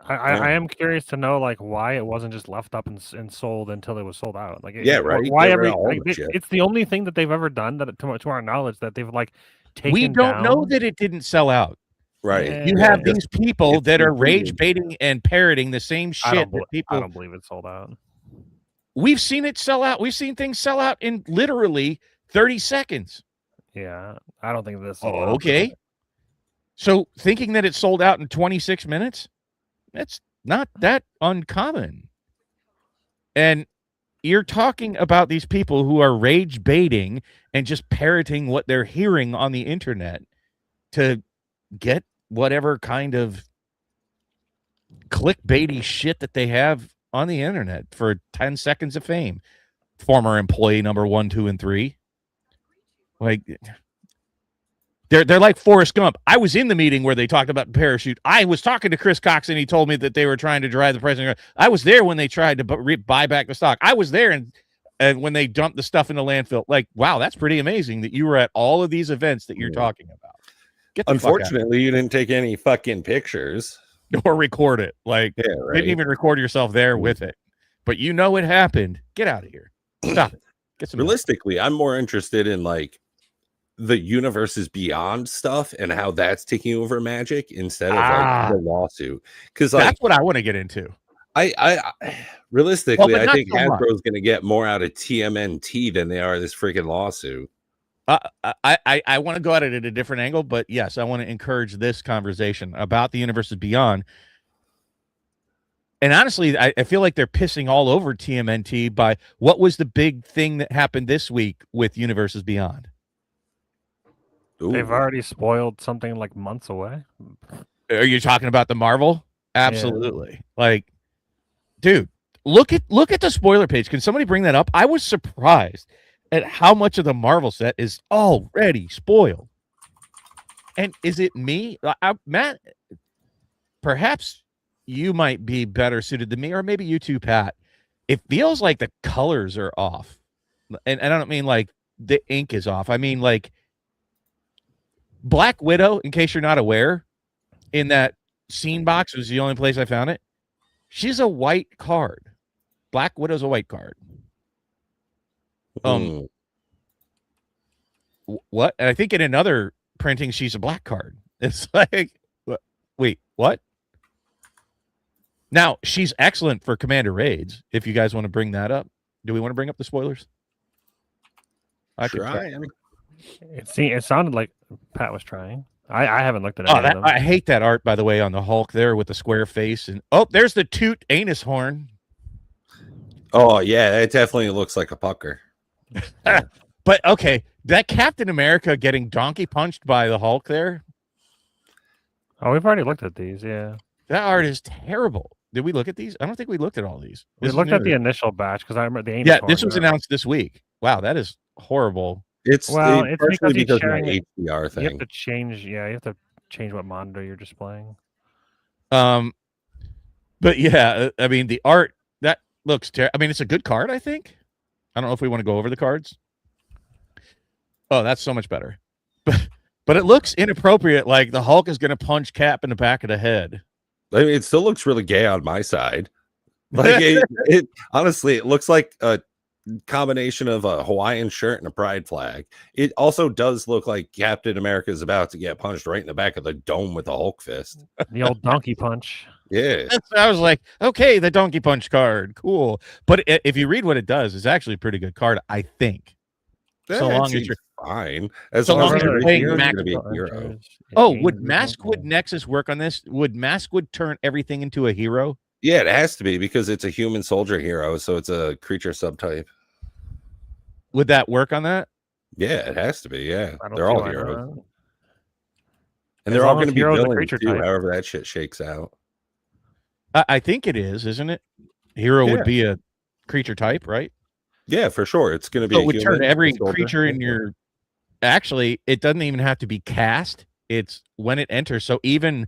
S3: I am curious to know like why it wasn't just left up and sold until it was sold out. Like
S2: right.
S3: Why it's the only thing that they've ever done that to our knowledge that they've like taken.
S1: We don't
S3: down.
S1: know that it didn't sell out.
S2: Right.
S1: You have these people that are rage baiting and parroting the same shit that people.
S3: I don't believe it sold out.
S1: We've seen it sell out. We've seen things sell out in literally 30 seconds.
S3: Yeah, I don't think this.
S1: Okay. So thinking that it sold out in 26 minutes, that's not that uncommon. And you're talking about these people who are rage baiting and just parroting what they're hearing on the internet to get whatever kind of clickbaity shit that they have on the internet for 10 seconds of fame. Former employee number 1, 2, and 3. Like they're like Forrest Gump. I was in the meeting where they talked about parachute. I was talking to Chris Cox and he told me that they were trying to drive the price. I was there when they tried to buy back the stock. I was there and when they dumped the stuff in the landfill. Like, wow, that's pretty amazing that you were at all of these events that you're talking about.
S2: Unfortunately, you didn't take any fucking pictures
S1: or record it. Like, didn't even record yourself there with it. But you know it happened. Get out of here. Stop it. Get some.
S2: Realistically, I'm more interested in like the universes beyond stuff and how that's taking over Magic instead of like the lawsuit. Because like
S1: that's what I want to get into.
S2: I realistically,
S1: Well,
S2: I
S1: not
S2: think
S1: so much.
S2: Hasbro's going to get more out of TMNT than they are this freaking lawsuit.
S1: I want to go at it at a different angle, but yes, I want to encourage this conversation about the universes beyond. And honestly, I feel like they're pissing all over TMNT by what was the big thing that happened this week with Universes Beyond.
S2: Ooh.
S3: They've already spoiled something like months away.
S1: Are you talking about the Marvel? Absolutely. Yeah. Like, dude, look at the spoiler page. Can somebody bring that up? I was surprised at how much of the Marvel set is already spoiled. And is it me? Matt, perhaps you might be better suited than me, or maybe you too, Pat. It feels like the colors are off. And I don't mean like the ink is off. I mean like Black Widow, in case you're not aware, in that scene box was the only place I found it. She's a white card. Black Widow's a white card. What? And I think in another printing, she's a black card. It's like, wait, what? Now, she's excellent for Commander Raids, if you guys want to bring that up. Do we want to bring up the spoilers?
S3: It sounded like Pat was trying. I haven't looked at it.
S1: I hate that art, by the way, on the Hulk there with the square face. And there's the toot anus horn.
S2: Oh, yeah, it definitely looks like a pucker.
S1: But, okay, that Captain America getting donkey punched by the Hulk there.
S3: Oh, we've already looked at these, yeah.
S1: That art is terrible. Did we look at these? I don't think we looked at all these.
S3: We looked at the initial batch because I remember the anus.
S1: Yeah, this was announced this week. Wow, that is horrible.
S2: It's partially because of the HDR thing.
S3: You have to change. Yeah, you have to change what monitor you're displaying.
S1: But yeah, I mean the art that looks terrible. I mean, it's a good card. I think. I don't know if we want to go over the cards. Oh, that's so much better. But it looks inappropriate. Like the Hulk is going to punch Cap in the back of the head.
S2: I mean, it still looks really gay on my side. Like it honestly, it looks like a combination of a Hawaiian shirt and a pride flag. It also does look like Captain America is about to get punched right in the back of the dome with a Hulk fist.
S3: The old donkey punch.
S2: Yeah.
S1: I was like, okay, the donkey punch card. Cool. But if you read what it does, it's actually a pretty good card, I think. So long as you're
S2: fine. As
S1: so
S2: long as
S1: you're playing
S2: Maskwood hero.
S1: Oh, would Maskwood Nexus work on this? Would Maskwood turn everything into a hero?
S2: Yeah, it has to be because it's a human soldier hero, so it's a creature subtype.
S1: Would that work on that?
S2: Yeah, it has to be. Yeah, they're all heroes, and they're
S3: as
S2: all going to be
S3: villains
S2: too.
S3: Type.
S2: However, that shit shakes out.
S1: I think it is, isn't it? Hero would be a creature type, right?
S2: Yeah, for sure. It's going to be.
S1: So it would turn every creature in your. Actually, it doesn't even have to be cast. It's when it enters. So even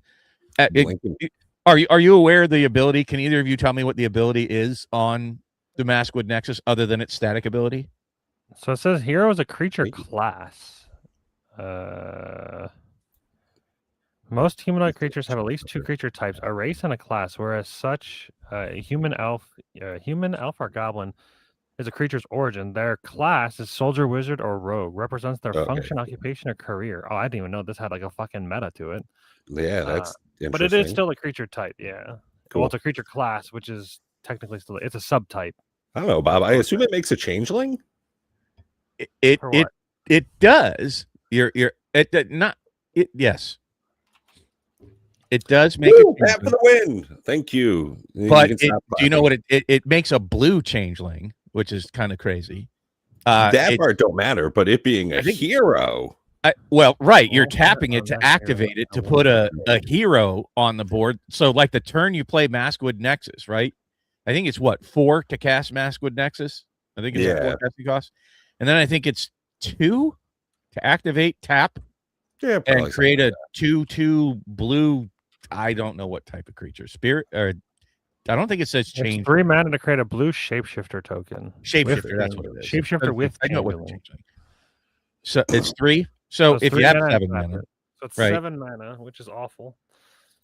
S1: are you aware of the ability? Can either of you tell me what the ability is on the Maskwood Nexus other than its static ability?
S3: So it says hero is a creature class. Most humanoid creatures have at least two creature types, a race and a class, whereas such human elf or goblin is a creature's origin. Their class is soldier, wizard, or rogue. Represents their function, occupation, or career. Oh, I didn't even know this had like a fucking meta to it.
S2: Yeah, that's interesting.
S3: But it is still a creature type, yeah. Cool. Well, it's a creature class, which is technically still it's a subtype.
S2: I don't know, Bob. I assume it makes a changeling.
S1: It does. Yes. It does make
S2: it for the win. Thank you.
S1: But do you know what it makes a blue changeling, which is kind of crazy.
S2: That part don't matter, but it being a hero.
S1: You're tapping it to activate it to put a hero on the board. So like the turn you play Maskwood Nexus, right? I think it's 4 to cast Maskwood Nexus. I think it's 4 casting cost. And then I think it's 2 to activate tap.
S2: Yeah,
S1: and create a 2/2 blue. I don't know what type of creature. Spirit or I don't think it says change.
S3: 3 mana to create a blue shapeshifter token.
S1: Shapeshifter, that's what it is.
S3: Shapeshifter with
S1: I know what changeling. So it's 3. So if you have 7 mana.
S3: So it's 7 mana, which is awful.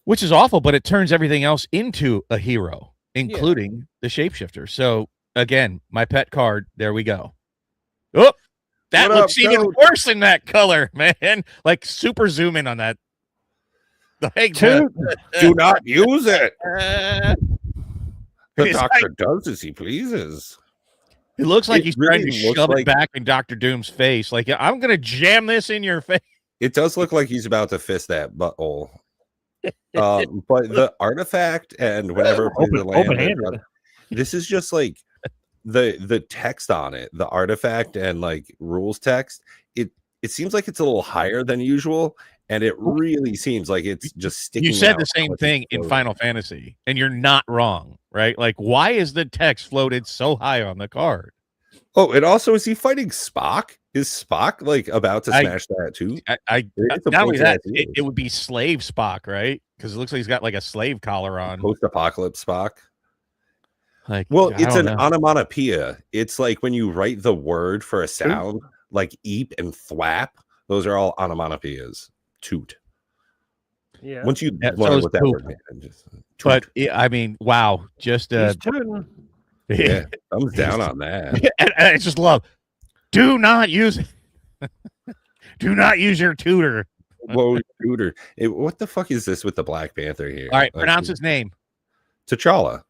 S1: Which is awful, but it turns everything else into a hero, including the shapeshifter. So again, my pet card, there we go. Oh, That
S2: What
S1: looks
S2: up,
S1: even
S2: Toad?
S1: worse in that color, man. Like super zoom in on that. Like,
S3: Toot.
S2: Do not use it. The
S1: It's
S2: doctor does as he pleases.
S1: it looks like
S2: It
S1: he's
S2: really
S1: trying to
S2: looks
S1: shove it
S2: like-
S1: back in Dr. Doom's face. Like, I'm gonna jam this in your face.
S2: It does look like he's about to fist that butthole. But the artifact and whenever it plays the land,
S3: Open-handed.
S2: this is just like the text on it, the artifact and like rules text. It seems like it's a little higher than usual, and it really seems like it's just sticking.
S1: You said
S2: out
S1: the same
S2: like
S1: thing
S2: it's
S1: in
S2: floating.
S1: Final Fantasy, and you're not wrong, right? Like, why is the text floated so high on the card?
S2: Oh, and also, is he fighting Spock? Is Spock like about to
S1: I-
S2: smash that too?
S1: Not only that, it would be slave Spock, right? Because it looks like he's got like a slave collar on.
S2: Post-apocalypse Spock.
S1: Like,
S2: Well,
S1: I
S2: it's
S1: don't
S2: an
S1: know.
S2: onomatopoeia. It's like when you write the word for a sound, like eep and thwap. Those are all onomatopoeias. Toot.
S3: Yeah.
S2: Once you
S1: Yeah,
S2: learn
S1: so is
S2: what that
S1: poop.
S2: word means, just toot.
S1: But I mean, wow, just
S3: He's tooting.
S2: Yeah, thumbs down on that.
S1: and I just love. Do not use it. Do not use your tutor.
S2: Whoa, tutor. What the fuck is this with the Black Panther here?
S1: All right,
S2: Like,
S1: pronounce his name.
S2: T'Challa.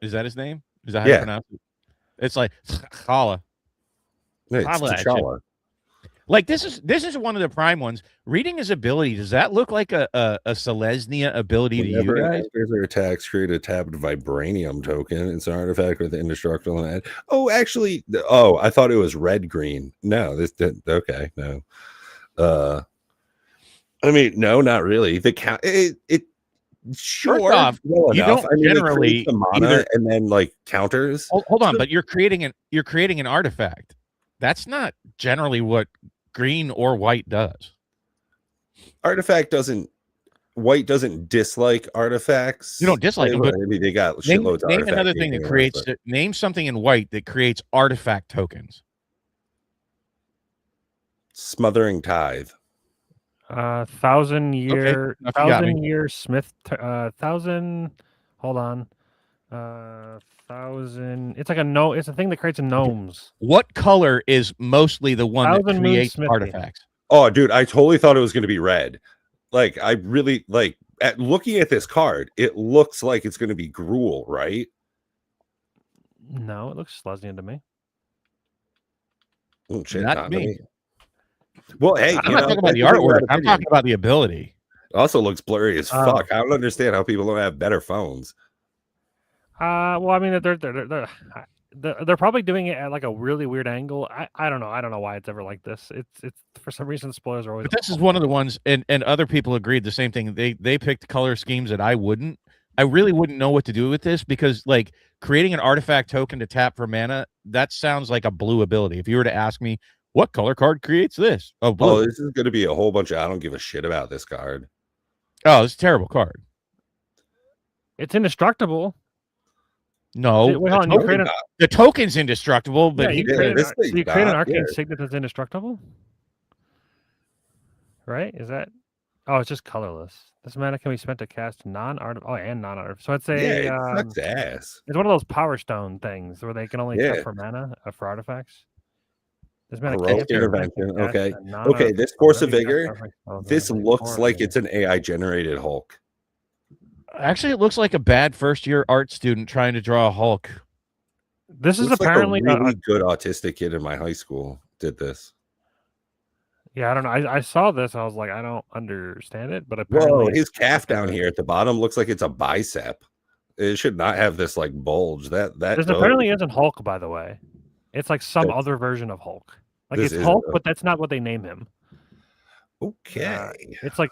S1: Is that his name? Is that how
S2: Yeah.
S1: you pronounce it? It's like Chala.
S2: No, it's
S1: Holla at you.
S2: T'Challa.
S1: Like this is one of the prime ones. Reading his ability, does that look like a Selesnya ability to you
S2: Whenever
S1: guys?
S2: characters or attacks create a tapped vibranium token. It's an artifact with indestructible and add. Oh, actually, I thought it was red green. No, okay, no. I mean, no, not really. The count it sure
S1: off,
S2: well
S1: you
S2: enough.
S1: don't
S2: I mean,
S1: generally
S2: it creates the mana
S1: either-
S2: and then like counters.
S1: Hold on, but you're creating an artifact. That's not generally what green or white does.
S2: Artifact doesn't. White doesn't dislike artifacts.
S1: You don't dislike them, but
S2: maybe they got
S1: Name,
S2: shitloads of
S1: name
S2: artifacts
S1: another thing that
S2: hanging around,
S1: creates.
S2: but-
S1: Name something in white that creates artifact tokens.
S2: smothering tithe.
S3: 1,000-year,
S1: enough, you got me.
S3: 1,000-year Smith, 1,000. Hold on, 1,000. It's like it's a thing that creates gnomes.
S1: What color is mostly the one that
S3: 1,000 Moon
S1: creates
S3: Smithy.
S1: artifacts?
S2: Oh, dude, I totally thought it was going to be red. Like, I really like at looking at this card. It looks like it's going to be Gruul, right?
S3: No, it looks Selesnya to me.
S2: Oh, shit,
S1: Not me.
S2: Well, hey,
S1: I'm not talking about the artwork. I'm talking about the ability.
S2: Also looks blurry as
S3: Oh.
S2: fuck. I don't understand how people don't have better phones.
S3: Well, I mean, they're probably doing it at like a really weird angle. I don't know. I don't know why it's ever like this. It's for some reason the spoilers are always.
S1: But this is one of the ones, and other people agreed the same thing. They picked color schemes that I wouldn't. I really wouldn't know what to do with this because, like, creating an artifact token to tap for mana, that sounds like a blue ability. If you were to ask me, what color card creates this? Oh, blue.
S2: Oh, this is going to be a whole bunch of I don't give a shit about this card.
S1: Oh, it's a terrible card.
S3: It's indestructible.
S1: No,
S3: Wait, hold on.
S2: Oh,
S3: You create a,
S1: the token's indestructible, but
S3: yeah,
S1: he
S3: you
S2: Yeah,
S3: create an,
S2: this
S3: so
S2: thing's
S3: you create an
S2: not
S3: arcane
S2: good.
S3: signet that's indestructible, right? Is that? Oh, it's just colorless. This mana can be spent to cast non-art. Oh, and non-art. So it's a.
S2: Yeah, it sucks ass.
S3: It's one of those power stone things where they can only tap
S2: Yeah.
S3: for mana for artifacts. This mana
S2: Heroic
S3: can't be spent to
S2: intervention,
S3: cast
S2: okay.
S3: a non-art-
S2: Okay, this Force of
S3: Whenever you
S2: Vigor,
S3: cast artifact spells,
S2: this
S3: whenever you
S2: looks
S3: force
S2: like
S3: it.
S2: it's an AI generated Hulk.
S1: actually it looks like a bad first year art student trying to draw a Hulk.
S3: This is
S2: Looks like
S3: apparently
S2: a really good autistic kid in my high school did this.
S3: yeah. I don't know. I saw this. I was like, I don't understand it, but
S2: Whoa,
S3: apparently
S2: his calf down here at the bottom looks like it's a bicep. It should not have this like bulge. That
S3: this
S2: does.
S3: apparently isn't Hulk, by the way. It's like some
S2: That's-
S3: other version of Hulk. Like
S2: this
S3: it's
S2: isn't
S3: Hulk,
S2: Hulk.
S3: but that's not what they name him.
S2: Okay.
S3: It's like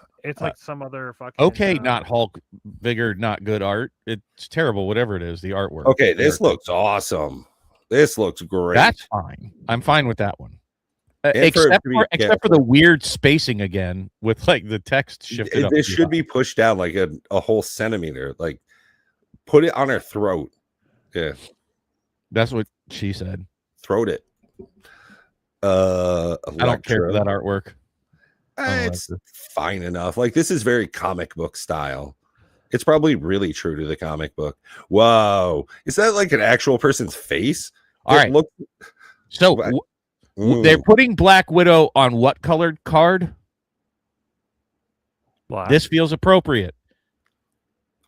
S3: some other fucking.
S1: Okay, not Hulk, Vigor, not good art. It's terrible, whatever it is, the artwork.
S2: Okay, this looks awesome. This looks great.
S1: That's fine. I'm fine with that one.
S2: And for it
S1: Except
S2: to be
S1: for the weird spacing again with like the text shifted up.
S2: This
S1: too
S2: should
S1: high.
S2: be pushed down like a whole centimeter. Like put it on her throat. Yeah,
S1: That's what she said.
S2: throat it.
S1: I don't care for
S2: Electro.
S1: that artwork.
S2: It's fine enough. Like this is very comic book style. It's probably really true to the comic book. Whoa, is that like an actual person's face?
S1: All right.
S2: Look,
S1: So
S2: What?
S1: They're putting Black Widow on what colored card?
S3: Black.
S1: This feels appropriate.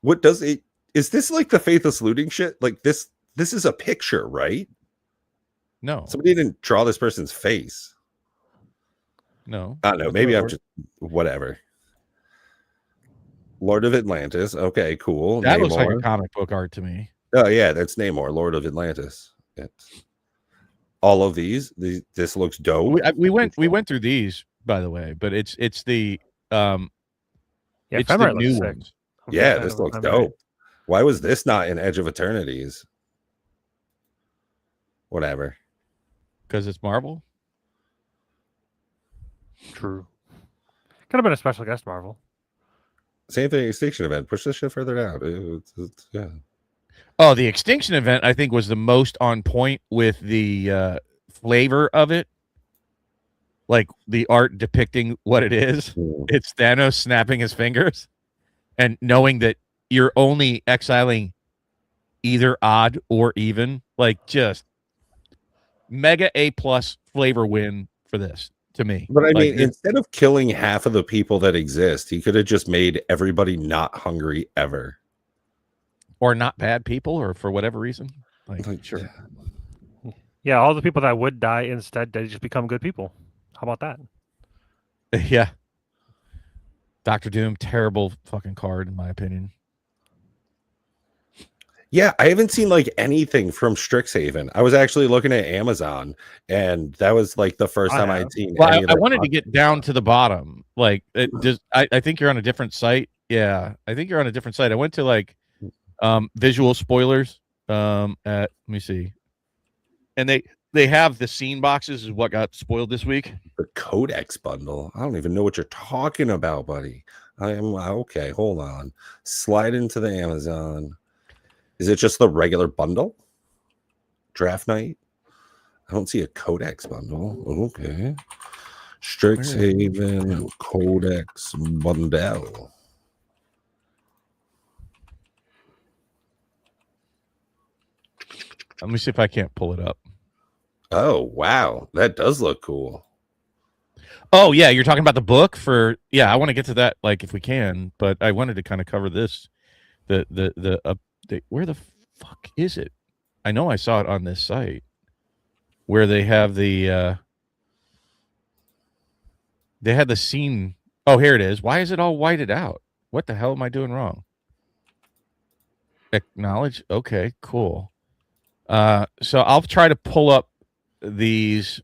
S2: What does it? Is this like the faithless looting shit? Like this is a picture, right?
S1: No.
S2: Somebody didn't draw this person's face.
S1: No.
S2: I don't know. Maybe I'm just whatever. Lord of Atlantis. Okay, cool.
S1: That
S2: Namor.
S1: looks like a comic book art to me.
S2: Oh yeah, that's Namor, Lord of Atlantis. All of these. This looks dope.
S1: We went through these, by the way, but it's the
S3: Yeah,
S1: it's
S3: Ephemeral
S1: the new
S3: looks sick.
S1: ones
S3: I'm
S2: Yeah,
S3: a fan
S2: this
S3: of
S2: looks
S3: Ephemeral.
S2: dope. Why was this not in Edge of Eternities? Whatever.
S1: because it's Marvel.
S3: True. Could have been a special guest Marvel.
S2: Same thing. Extinction Event. Push this shit further out. Yeah.
S1: Oh, the Extinction Event I think was the most on point with the flavor of it, like the art depicting what it is. It's Thanos snapping his fingers and knowing that you're only exiling either odd or even. Like, just mega A+ flavor win for this to me.
S2: But I
S1: Like,
S2: mean, instead of killing half of the people that exist, he could have just made everybody not hungry ever.
S1: or not bad people, or for whatever reason. Like sure.
S3: Yeah, all the people that would die instead, they just become good people. How about that?
S1: Yeah. Dr. Doom, terrible fucking card in my opinion.
S2: Yeah, I haven't seen like anything from Strixhaven. I was actually looking at Amazon, and that was like the first time I'd seen.
S1: Well,
S2: any of
S1: I
S2: their
S1: wanted to
S2: content.
S1: get down to the bottom. Like, it just, I think you're on a different site. Yeah, I think you're on a different site. I went to like visual spoilers. Let me see, and they have the scene boxes is what got spoiled this week.
S2: The Codex bundle. I don't even know what you're talking about, buddy. I am okay. Hold on. Slide into the Amazon. Is it just the regular bundle? Draft night? I don't see a Codex bundle. Okay. Strixhaven Codex bundle.
S1: Let me see if I can't pull it up.
S2: Oh, wow. That does look cool.
S1: Oh yeah, you're talking about the book for I want to get to that like if we can, but I wanted to kind of cover this. Where the fuck is it? I know I saw it on this site where they have the they had the scene. Oh, here it is. Why is it all whited out? What the hell am I doing wrong? Acknowledge. Okay, cool. So I'll try to pull up these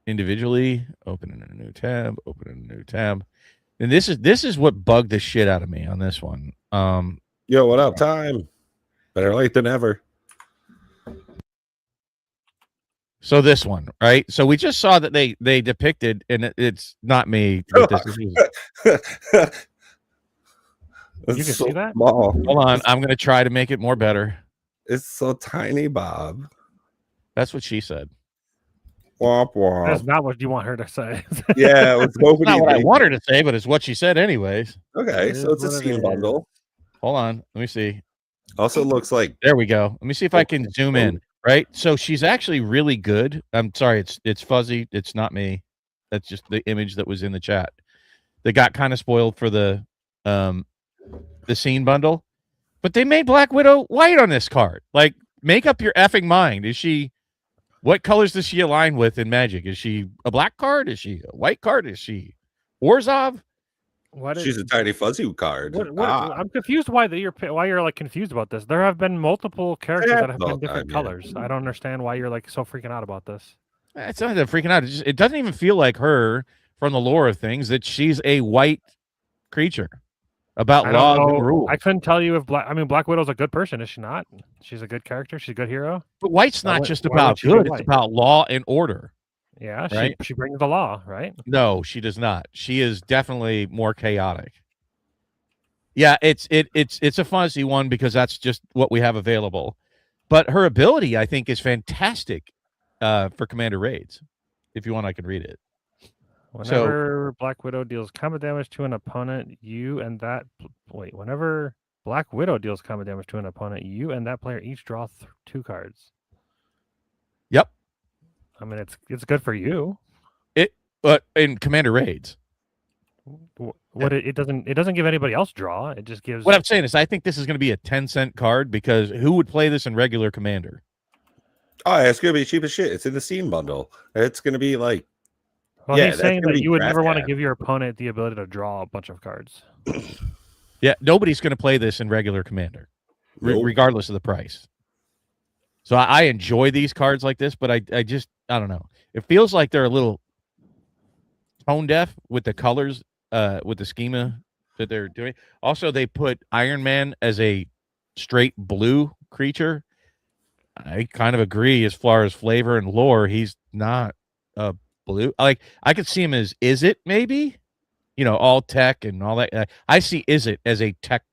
S1: individually. Open in a new tab. Open in a new tab. And this is what bugged the shit out of me on this one.
S2: Yo, what up, time? Better late than ever.
S1: So this one, right? So we just saw that they depicted, and it's not me. But this is,
S3: You can see that?
S2: Small.
S1: hold on, I'm gonna try to make it more better.
S2: It's so tiny, Bob.
S1: That's what she said.
S2: Womp womp.
S3: That's not what you want her to say.
S2: Yeah, it's
S1: It's not what I want her to say, but it's what she said anyways.
S2: Okay,
S3: It
S2: so it's a
S3: is what it
S2: scene
S3: is.
S2: bundle.
S1: Hold on, let me see.
S2: Also looks like
S1: There we go. Let me see if I can zoom in. Right, so she's actually really good. I'm sorry, it's fuzzy. It's not me. That's just the image that was in the chat. They got kind of spoiled for the scene bundle, but they made Black Widow white on this card. Like, make up your effing mind. Is she? What colors does she align with in Magic? Is she a black card? Is she a white card? Is she Orzhov?
S2: she's a tiny fuzzy card.
S3: I'm confused why you're like confused about this. There have been multiple characters that have been
S2: all
S3: different
S2: time, yeah.
S3: colors. I don't understand why you're like so freaking out about this.
S1: It's not that freaking out. It doesn't even feel like her from the lore of things that she's a white creature about
S3: I
S1: laws
S3: don't
S1: and
S3: know.
S1: rules.
S3: I couldn't tell you if Black Widow's a good person, is she not? She's a good character. She's a good hero.
S1: But white's
S3: Why
S1: not
S3: would-
S1: just
S3: why
S1: about
S3: would she be
S1: good. It's
S3: white?
S1: about law and order.
S3: Yeah,
S1: Right?
S3: she brings the law, right?
S1: No, she does not. She is definitely more chaotic. Yeah, it's a fuzzy one because that's just what we have available. But her ability, I think, is fantastic for Commander Raids. If you want, I can read it.
S3: Whenever Black Widow deals combat damage to an opponent, whenever Black Widow deals combat damage to an opponent, you and that player each draw 2 cards.
S1: Yep.
S3: I mean, it's good for you.
S1: But in Commander raids,
S3: What it doesn't give anybody else draw. It just gives.
S1: what I'm saying is, I think this is going to be a 10-cent card because who would play this in regular Commander?
S2: Oh, it's gonna be cheap as shit. It's in the Steam bundle. It's gonna be like,
S3: Well,
S2: yeah,
S3: he's
S2: that's
S3: saying
S2: gonna
S3: that
S2: be
S3: you would never want to
S2: draft
S3: give your opponent the ability to draw a bunch of cards.
S1: Yeah, nobody's going to play this in regular Commander,
S2: Nope.
S1: regardless of the price. So I enjoy these cards like this, but I don't know. It feels like they're a little tone deaf with the colors, with the schema that they're doing. Also, they put Iron Man as a straight blue creature. I kind of agree as far as flavor and lore. He's not a blue. Like, I could see him as Is It maybe, all tech and all that. I see Is It as a tech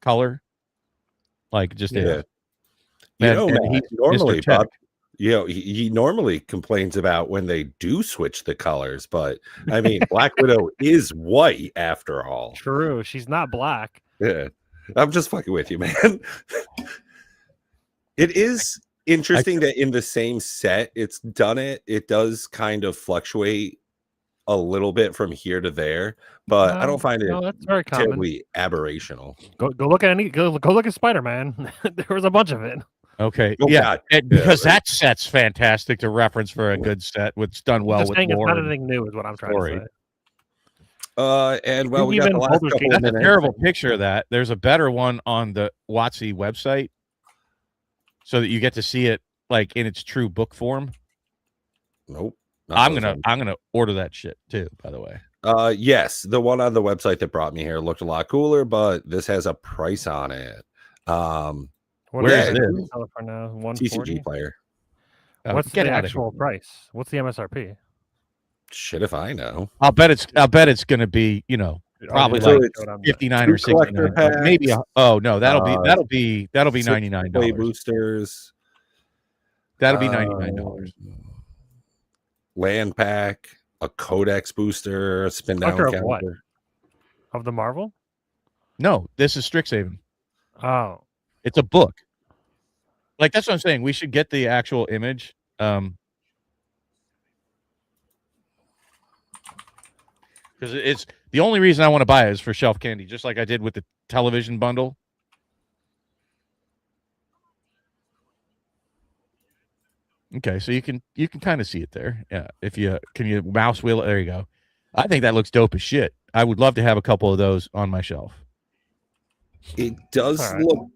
S1: color, like just
S2: Yeah.
S1: And
S2: Matt,
S1: he's
S2: normally,
S1: Mr. Tech.
S2: Bob, he normally complains about when they do switch the colors, but I mean, Black Widow is white after all.
S3: True, she's not black.
S2: Yeah, I'm just fucking with you, man. It is interesting that in the same set it's done it. It does kind of fluctuate a little bit from here to there, but I don't find it
S3: that's very common.
S2: terribly aberrational.
S3: Go look at go look at Spider-Man. There was a bunch of it.
S1: Okay,
S2: Oh,
S1: yeah,
S2: God.
S1: because
S2: right.
S1: that set's fantastic to reference for a good set. It's done well
S3: Just
S1: with
S3: saying it's
S1: lore
S3: not
S1: and
S3: anything new is what I'm trying
S1: story.
S3: to say.
S2: And well, we got
S3: Even
S2: the last
S3: Baldur's
S2: couple
S3: Gate-
S2: of
S1: That's a
S2: minutes.
S1: terrible picture of that. There's a better one on the WotC website, so that you get to see it like in its true book form.
S2: Nope. not
S1: I'm
S2: those
S1: gonna
S2: ones.
S1: I'm gonna order that shit too. By the way,
S2: Yes, the one on the website that brought me here looked a lot cooler, but this has a price on it.
S3: What
S1: Where
S3: is
S1: is
S3: it
S1: it?
S3: retail for now? 140.
S2: TCG player.
S3: What's
S1: get
S3: the
S1: out of
S3: actual
S1: here.
S3: price? What's the MSRP?
S2: Shit, if I know.
S1: I'll bet it's gonna be probably
S2: So
S1: like
S2: it's
S1: 59 or
S2: two collector
S1: 69, maybe.
S2: packs,
S1: That'll be
S2: six
S1: $99.
S2: play boosters.
S1: That'll be $99.
S2: Land pack, a codex booster, a spin down
S3: Collector of what?
S2: counter.
S3: Of the Marvel?
S1: No, this is Strixhaven.
S3: Oh,
S1: It's a book. Like, that's what I'm saying. We should get the actual image. Because it's the only reason I want to buy it is for shelf candy, just like I did with the television bundle. Okay, so you can kind of see it there. Yeah, if you mouse wheel it, there you go. I think that looks dope as shit. I would love to have a couple of those on my shelf.
S2: It does
S3: All right.
S2: look.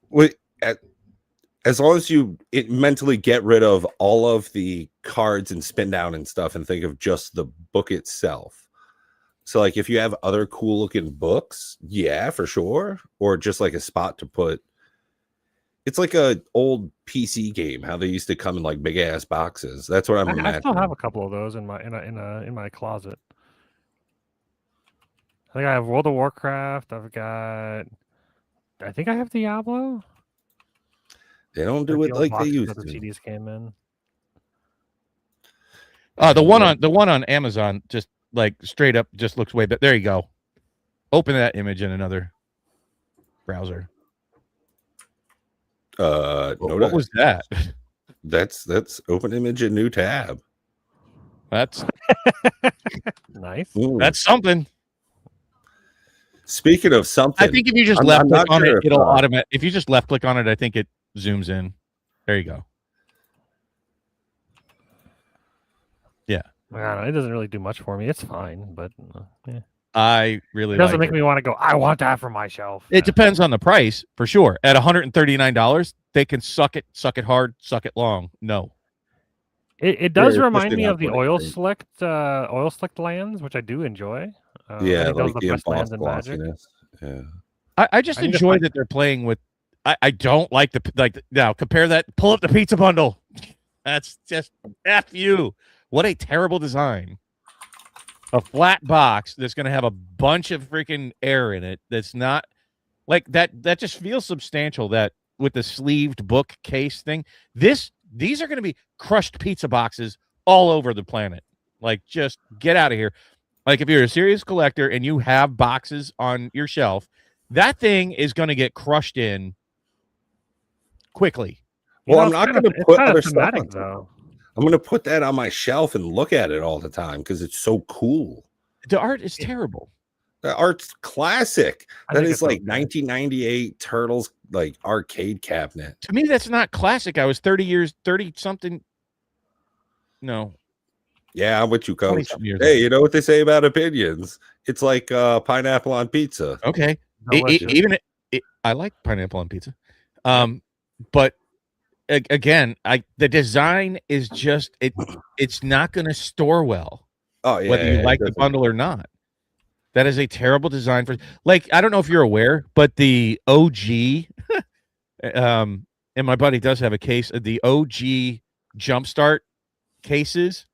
S2: Wait, as long as you mentally get rid of all of the cards and spin down and stuff and think of just the book itself. So, like, if you have other cool looking books, yeah, for sure. Or just like a spot to put. It's like a old PC game, how they used to come in like big ass boxes. That's what I'm
S3: I
S2: imagining.
S3: still have a couple of those in my closet. I think I have World of Warcraft. I think I have Diablo.
S2: They don't do
S3: The
S2: it
S3: old
S2: like they
S3: boxes
S2: used
S3: that the
S2: to.
S3: CDs came in.
S1: The one on Amazon just like straight up just looks way better. There you go. Open that image in another browser.
S2: No,
S1: What was that?
S2: that's open image in new tab.
S1: That's
S3: Nice.
S2: Ooh.
S1: that's something.
S2: Speaking of something,
S1: I think if you just
S2: I'm
S1: left
S2: not
S1: click on
S2: sure
S1: it,
S2: if,
S1: it'll automatic. If you just left click on it, I think it zooms in. There you go. Yeah,
S3: I don't know, it doesn't really do much for me. It's fine, but yeah.
S1: I really
S3: It doesn't
S1: like
S3: make
S1: it.
S3: me want to go. I want that for my shelf.
S1: It depends on the price for sure. At $139, they can suck it hard, suck it long. No,
S3: It does
S2: They're
S3: remind
S2: pushing
S3: me
S2: out
S3: of the
S2: what it
S3: oil slicked lands, which I do enjoy.
S2: yeah,
S3: I think those
S2: like
S3: are
S2: the
S3: best lands
S2: embossed
S3: in Magic.
S2: glossiness. Yeah.
S1: I just
S3: I need to
S1: enjoy
S3: find-
S1: that they're playing with. I don't like now. Compare that. Pull up the pizza bundle. That's just F you. What a terrible design. A flat box that's going to have a bunch of freaking air in it. That's not like that. That just feels substantial. That with the sleeved book case thing. These are going to be crushed pizza boxes all over the planet. Like, just get out of here. Like, if you're a serious collector and you have boxes on your shelf, that thing is going to get crushed in quickly.
S2: Well, I'm
S3: it's
S2: not
S3: kinda-
S2: going to
S3: it's
S2: put
S3: kinda
S2: other stuff
S3: thematic,
S2: on top.
S3: though.
S2: I'm gonna put that on my shelf and look at it all the time because it's so cool.
S1: The art is terrible.
S2: The art's classic.
S3: I
S2: That
S3: think
S2: is
S3: it's
S2: like
S3: okay.
S2: 1998 Turtles like arcade cabinet.
S1: To me, that's not classic. I was 30 something. No,
S2: Yeah, I'm with you,
S1: 20
S2: coach.
S1: something years
S2: Hey,
S1: old.
S2: you know what they say about opinions? It's like pineapple on pizza.
S1: Okay.
S3: Delicious.
S1: Even I like pineapple on pizza. But again, the design is just it's not going to store well,
S2: Oh yeah,
S1: whether you
S2: it
S1: like the
S2: doesn't-
S1: bundle or not. That is a terrible design for, like, I don't know if you're aware, but the OG, and my buddy does have a case of the OG Jumpstart cases.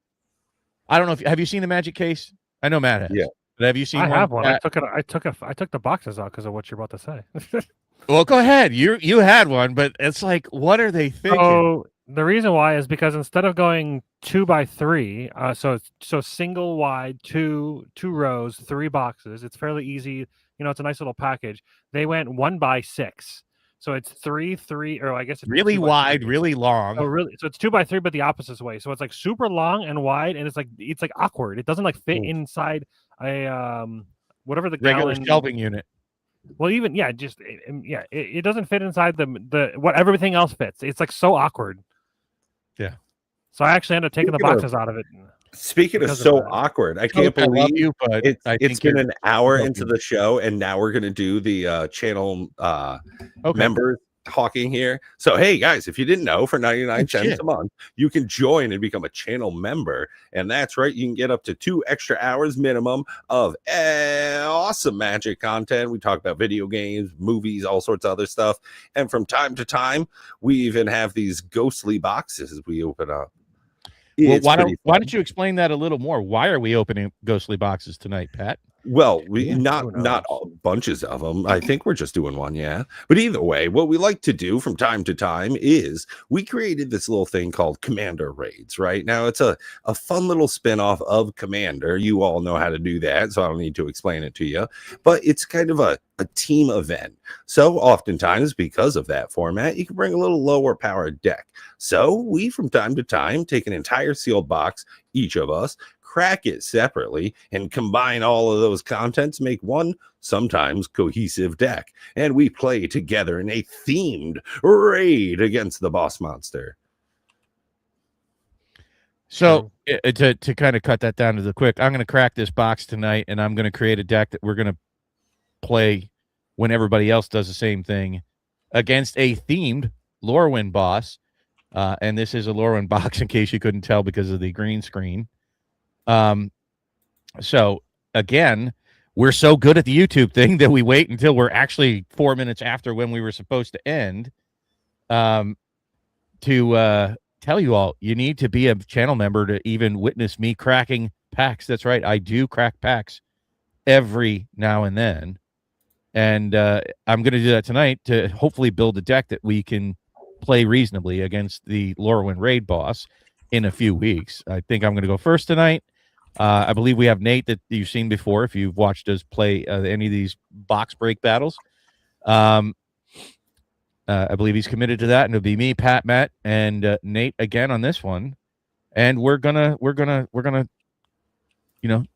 S1: I don't know if have you seen the Magic case? I know Matt has.
S2: Yeah.
S1: But have you seen
S3: I have one. I
S1: Matt?
S3: took the boxes out because of what you're about to say.
S1: Well, go ahead. You had one, but it's like, what are they thinking?
S3: So the reason why is because instead of going 2x3, so single wide, two rows, 3 boxes, it's fairly easy. It's a nice little package. They went 1x6, so it's 3, or I guess it's
S1: Really
S3: 2x3.
S1: wide, really long.
S3: So it's 2x3, but the opposite way. So it's like super long and wide, and it's like awkward. It doesn't like fit inside a whatever the
S1: Regular
S3: gallon
S1: shelving unit.
S3: Well, even it doesn't fit inside the what everything else fits. It's like so awkward.
S1: Yeah.
S3: So I actually ended up taking the
S2: Speaking of-
S3: boxes out of it.
S2: Speaking of
S3: Because of
S2: so
S3: that.
S2: awkward, I can't
S1: Coach, I love
S2: believe
S1: you, but
S2: it's
S1: I think
S2: been
S1: you're
S2: an hour
S1: joking.
S2: into the show, and now we're gonna do the channel
S1: Okay.
S2: members talking here. So hey guys, if you didn't know, for 99 cents
S1: shit.
S2: a month, you can join and become a channel member. And that's right, you can get up to 2 extra hours minimum of awesome Magic content. We talk about video games, movies, all sorts of other stuff. And from time to time, we even have these ghostly boxes we open up.
S1: Well,
S2: It's
S1: why
S2: pretty
S1: don't
S2: fun.
S1: you explain that a little more? Why are we opening ghostly boxes tonight, Pat?
S2: Well, we
S3: Yeah,
S2: not
S3: who
S2: not
S3: knows?
S2: all bunches of them. I think we're just doing one, yeah. But either way, what we like to do from time to time is we created this little thing called Commander Raids. Right now, it's a fun little spin-off of Commander. You all know how to do that, so I don't need to explain it to you. But it's kind of a team event. So oftentimes, because of that format, you can bring a little lower powered deck. So we, from time to time, take an entire sealed box, each of us, crack it separately, and combine all of those contents, make one sometimes cohesive deck. And we play together in a themed raid against the boss monster.
S1: So to kind of cut that down to the quick, I'm going to crack this box tonight, and I'm going to create a deck that we're going to play when everybody else does the same thing against a themed Lorwyn boss. And this is a Lorwyn box, in case you couldn't tell because of the green screen. So again, we're so good at the YouTube thing that we wait until we're actually 4 minutes after when we were supposed to end to tell you all you need to be a channel member to even witness me cracking packs. That's right, I do crack packs every now and then, and I'm going to do that tonight to hopefully build a deck that we can play reasonably against the Lorwyn raid boss in a few weeks. I think I'm going to go first tonight. I believe we have Nate that you've seen before if you've watched us play any of these box break battles. I believe he's committed to that, and it'll be me, Pat, Matt, and Nate again on this one. And we're gonna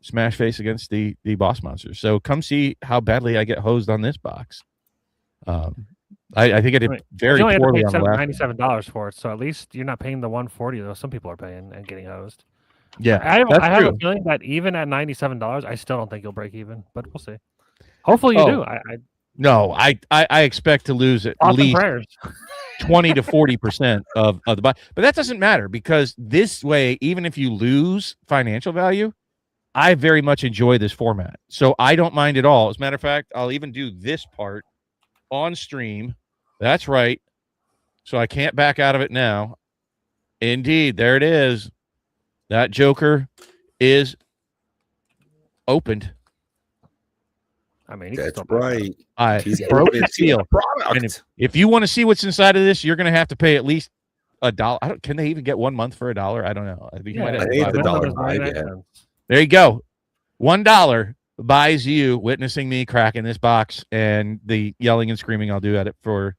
S1: smash face against the boss monsters. So come see how badly I get hosed on this box. I think I did very
S3: you only had to
S1: poorly
S3: pay
S1: on the last one.
S3: $97 for it, so at least you're not paying the $140 though some people are paying and getting hosed.
S1: Yeah,
S3: I
S1: that's
S3: have
S1: true.
S3: a feeling that even at $97, I still don't think you'll break even, but we'll see. Hopefully you do.
S1: No, I expect to lose at
S3: Thoughts and
S1: least
S3: prayers.
S1: 20 to 40% of the buy. But that doesn't matter, because this way, even if you lose financial value, I very much enjoy this format. So I don't mind at all. As a matter of fact, I'll even do this part on stream. That's right. So I can't back out of it now. Indeed, there it is. That Joker is opened.
S3: I mean,
S2: That's right.
S1: I
S2: He's
S1: broke
S2: opening
S1: the seal.
S2: product.
S1: And if you want to see what's inside of this, you're going to have to pay at least $1. Can they even get 1 month for $1? I don't know. I think you might have
S2: I
S1: to
S2: think
S1: buy
S2: it's
S1: one.
S2: $1.05, yeah.
S1: There you go. $1 buys you witnessing me cracking this box and the yelling and screaming I'll do at it for.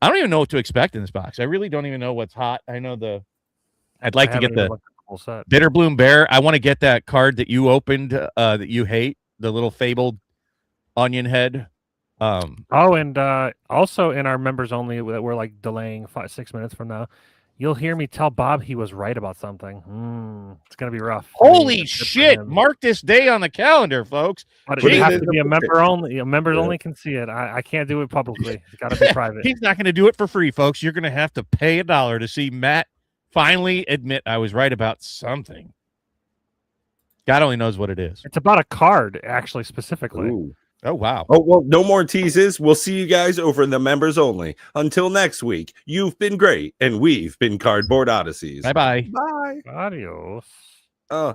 S1: I don't even know what to expect in this box. I really don't even know what's hot. I know I'd like
S3: I
S1: to get
S3: haven't even
S1: the
S3: looked at the full set.
S1: Bitter Bloom Bear. I want to get that card that you opened that you hate, the little fabled onion head.
S3: Oh, and also in our members only that we're like delaying 5-6 minutes from now, you'll hear me tell Bob he was right about something. It's gonna be rough.
S1: Holy
S3: It's good for
S1: shit!
S3: him.
S1: Mark this day on the calendar, folks.
S3: But
S2: Put
S3: it
S2: it
S3: has
S2: in
S3: to
S2: the
S3: be a
S2: book.
S3: member only. Members
S2: Yeah.
S3: only can see it. I can't do it publicly. It's got to be private.
S1: He's not going to do it for free, folks. You're going to have to pay $1 to see Matt finally admit I was right about something. God only knows what it is.
S3: It's about a card, actually, specifically.
S2: Ooh.
S1: Oh, wow.
S2: Oh, well, no more teases. We'll see you guys over in the members only. Until next week, you've been great, and we've been Cardboard Odysseys.
S1: Bye-bye.
S2: Bye.
S3: Adios.
S2: My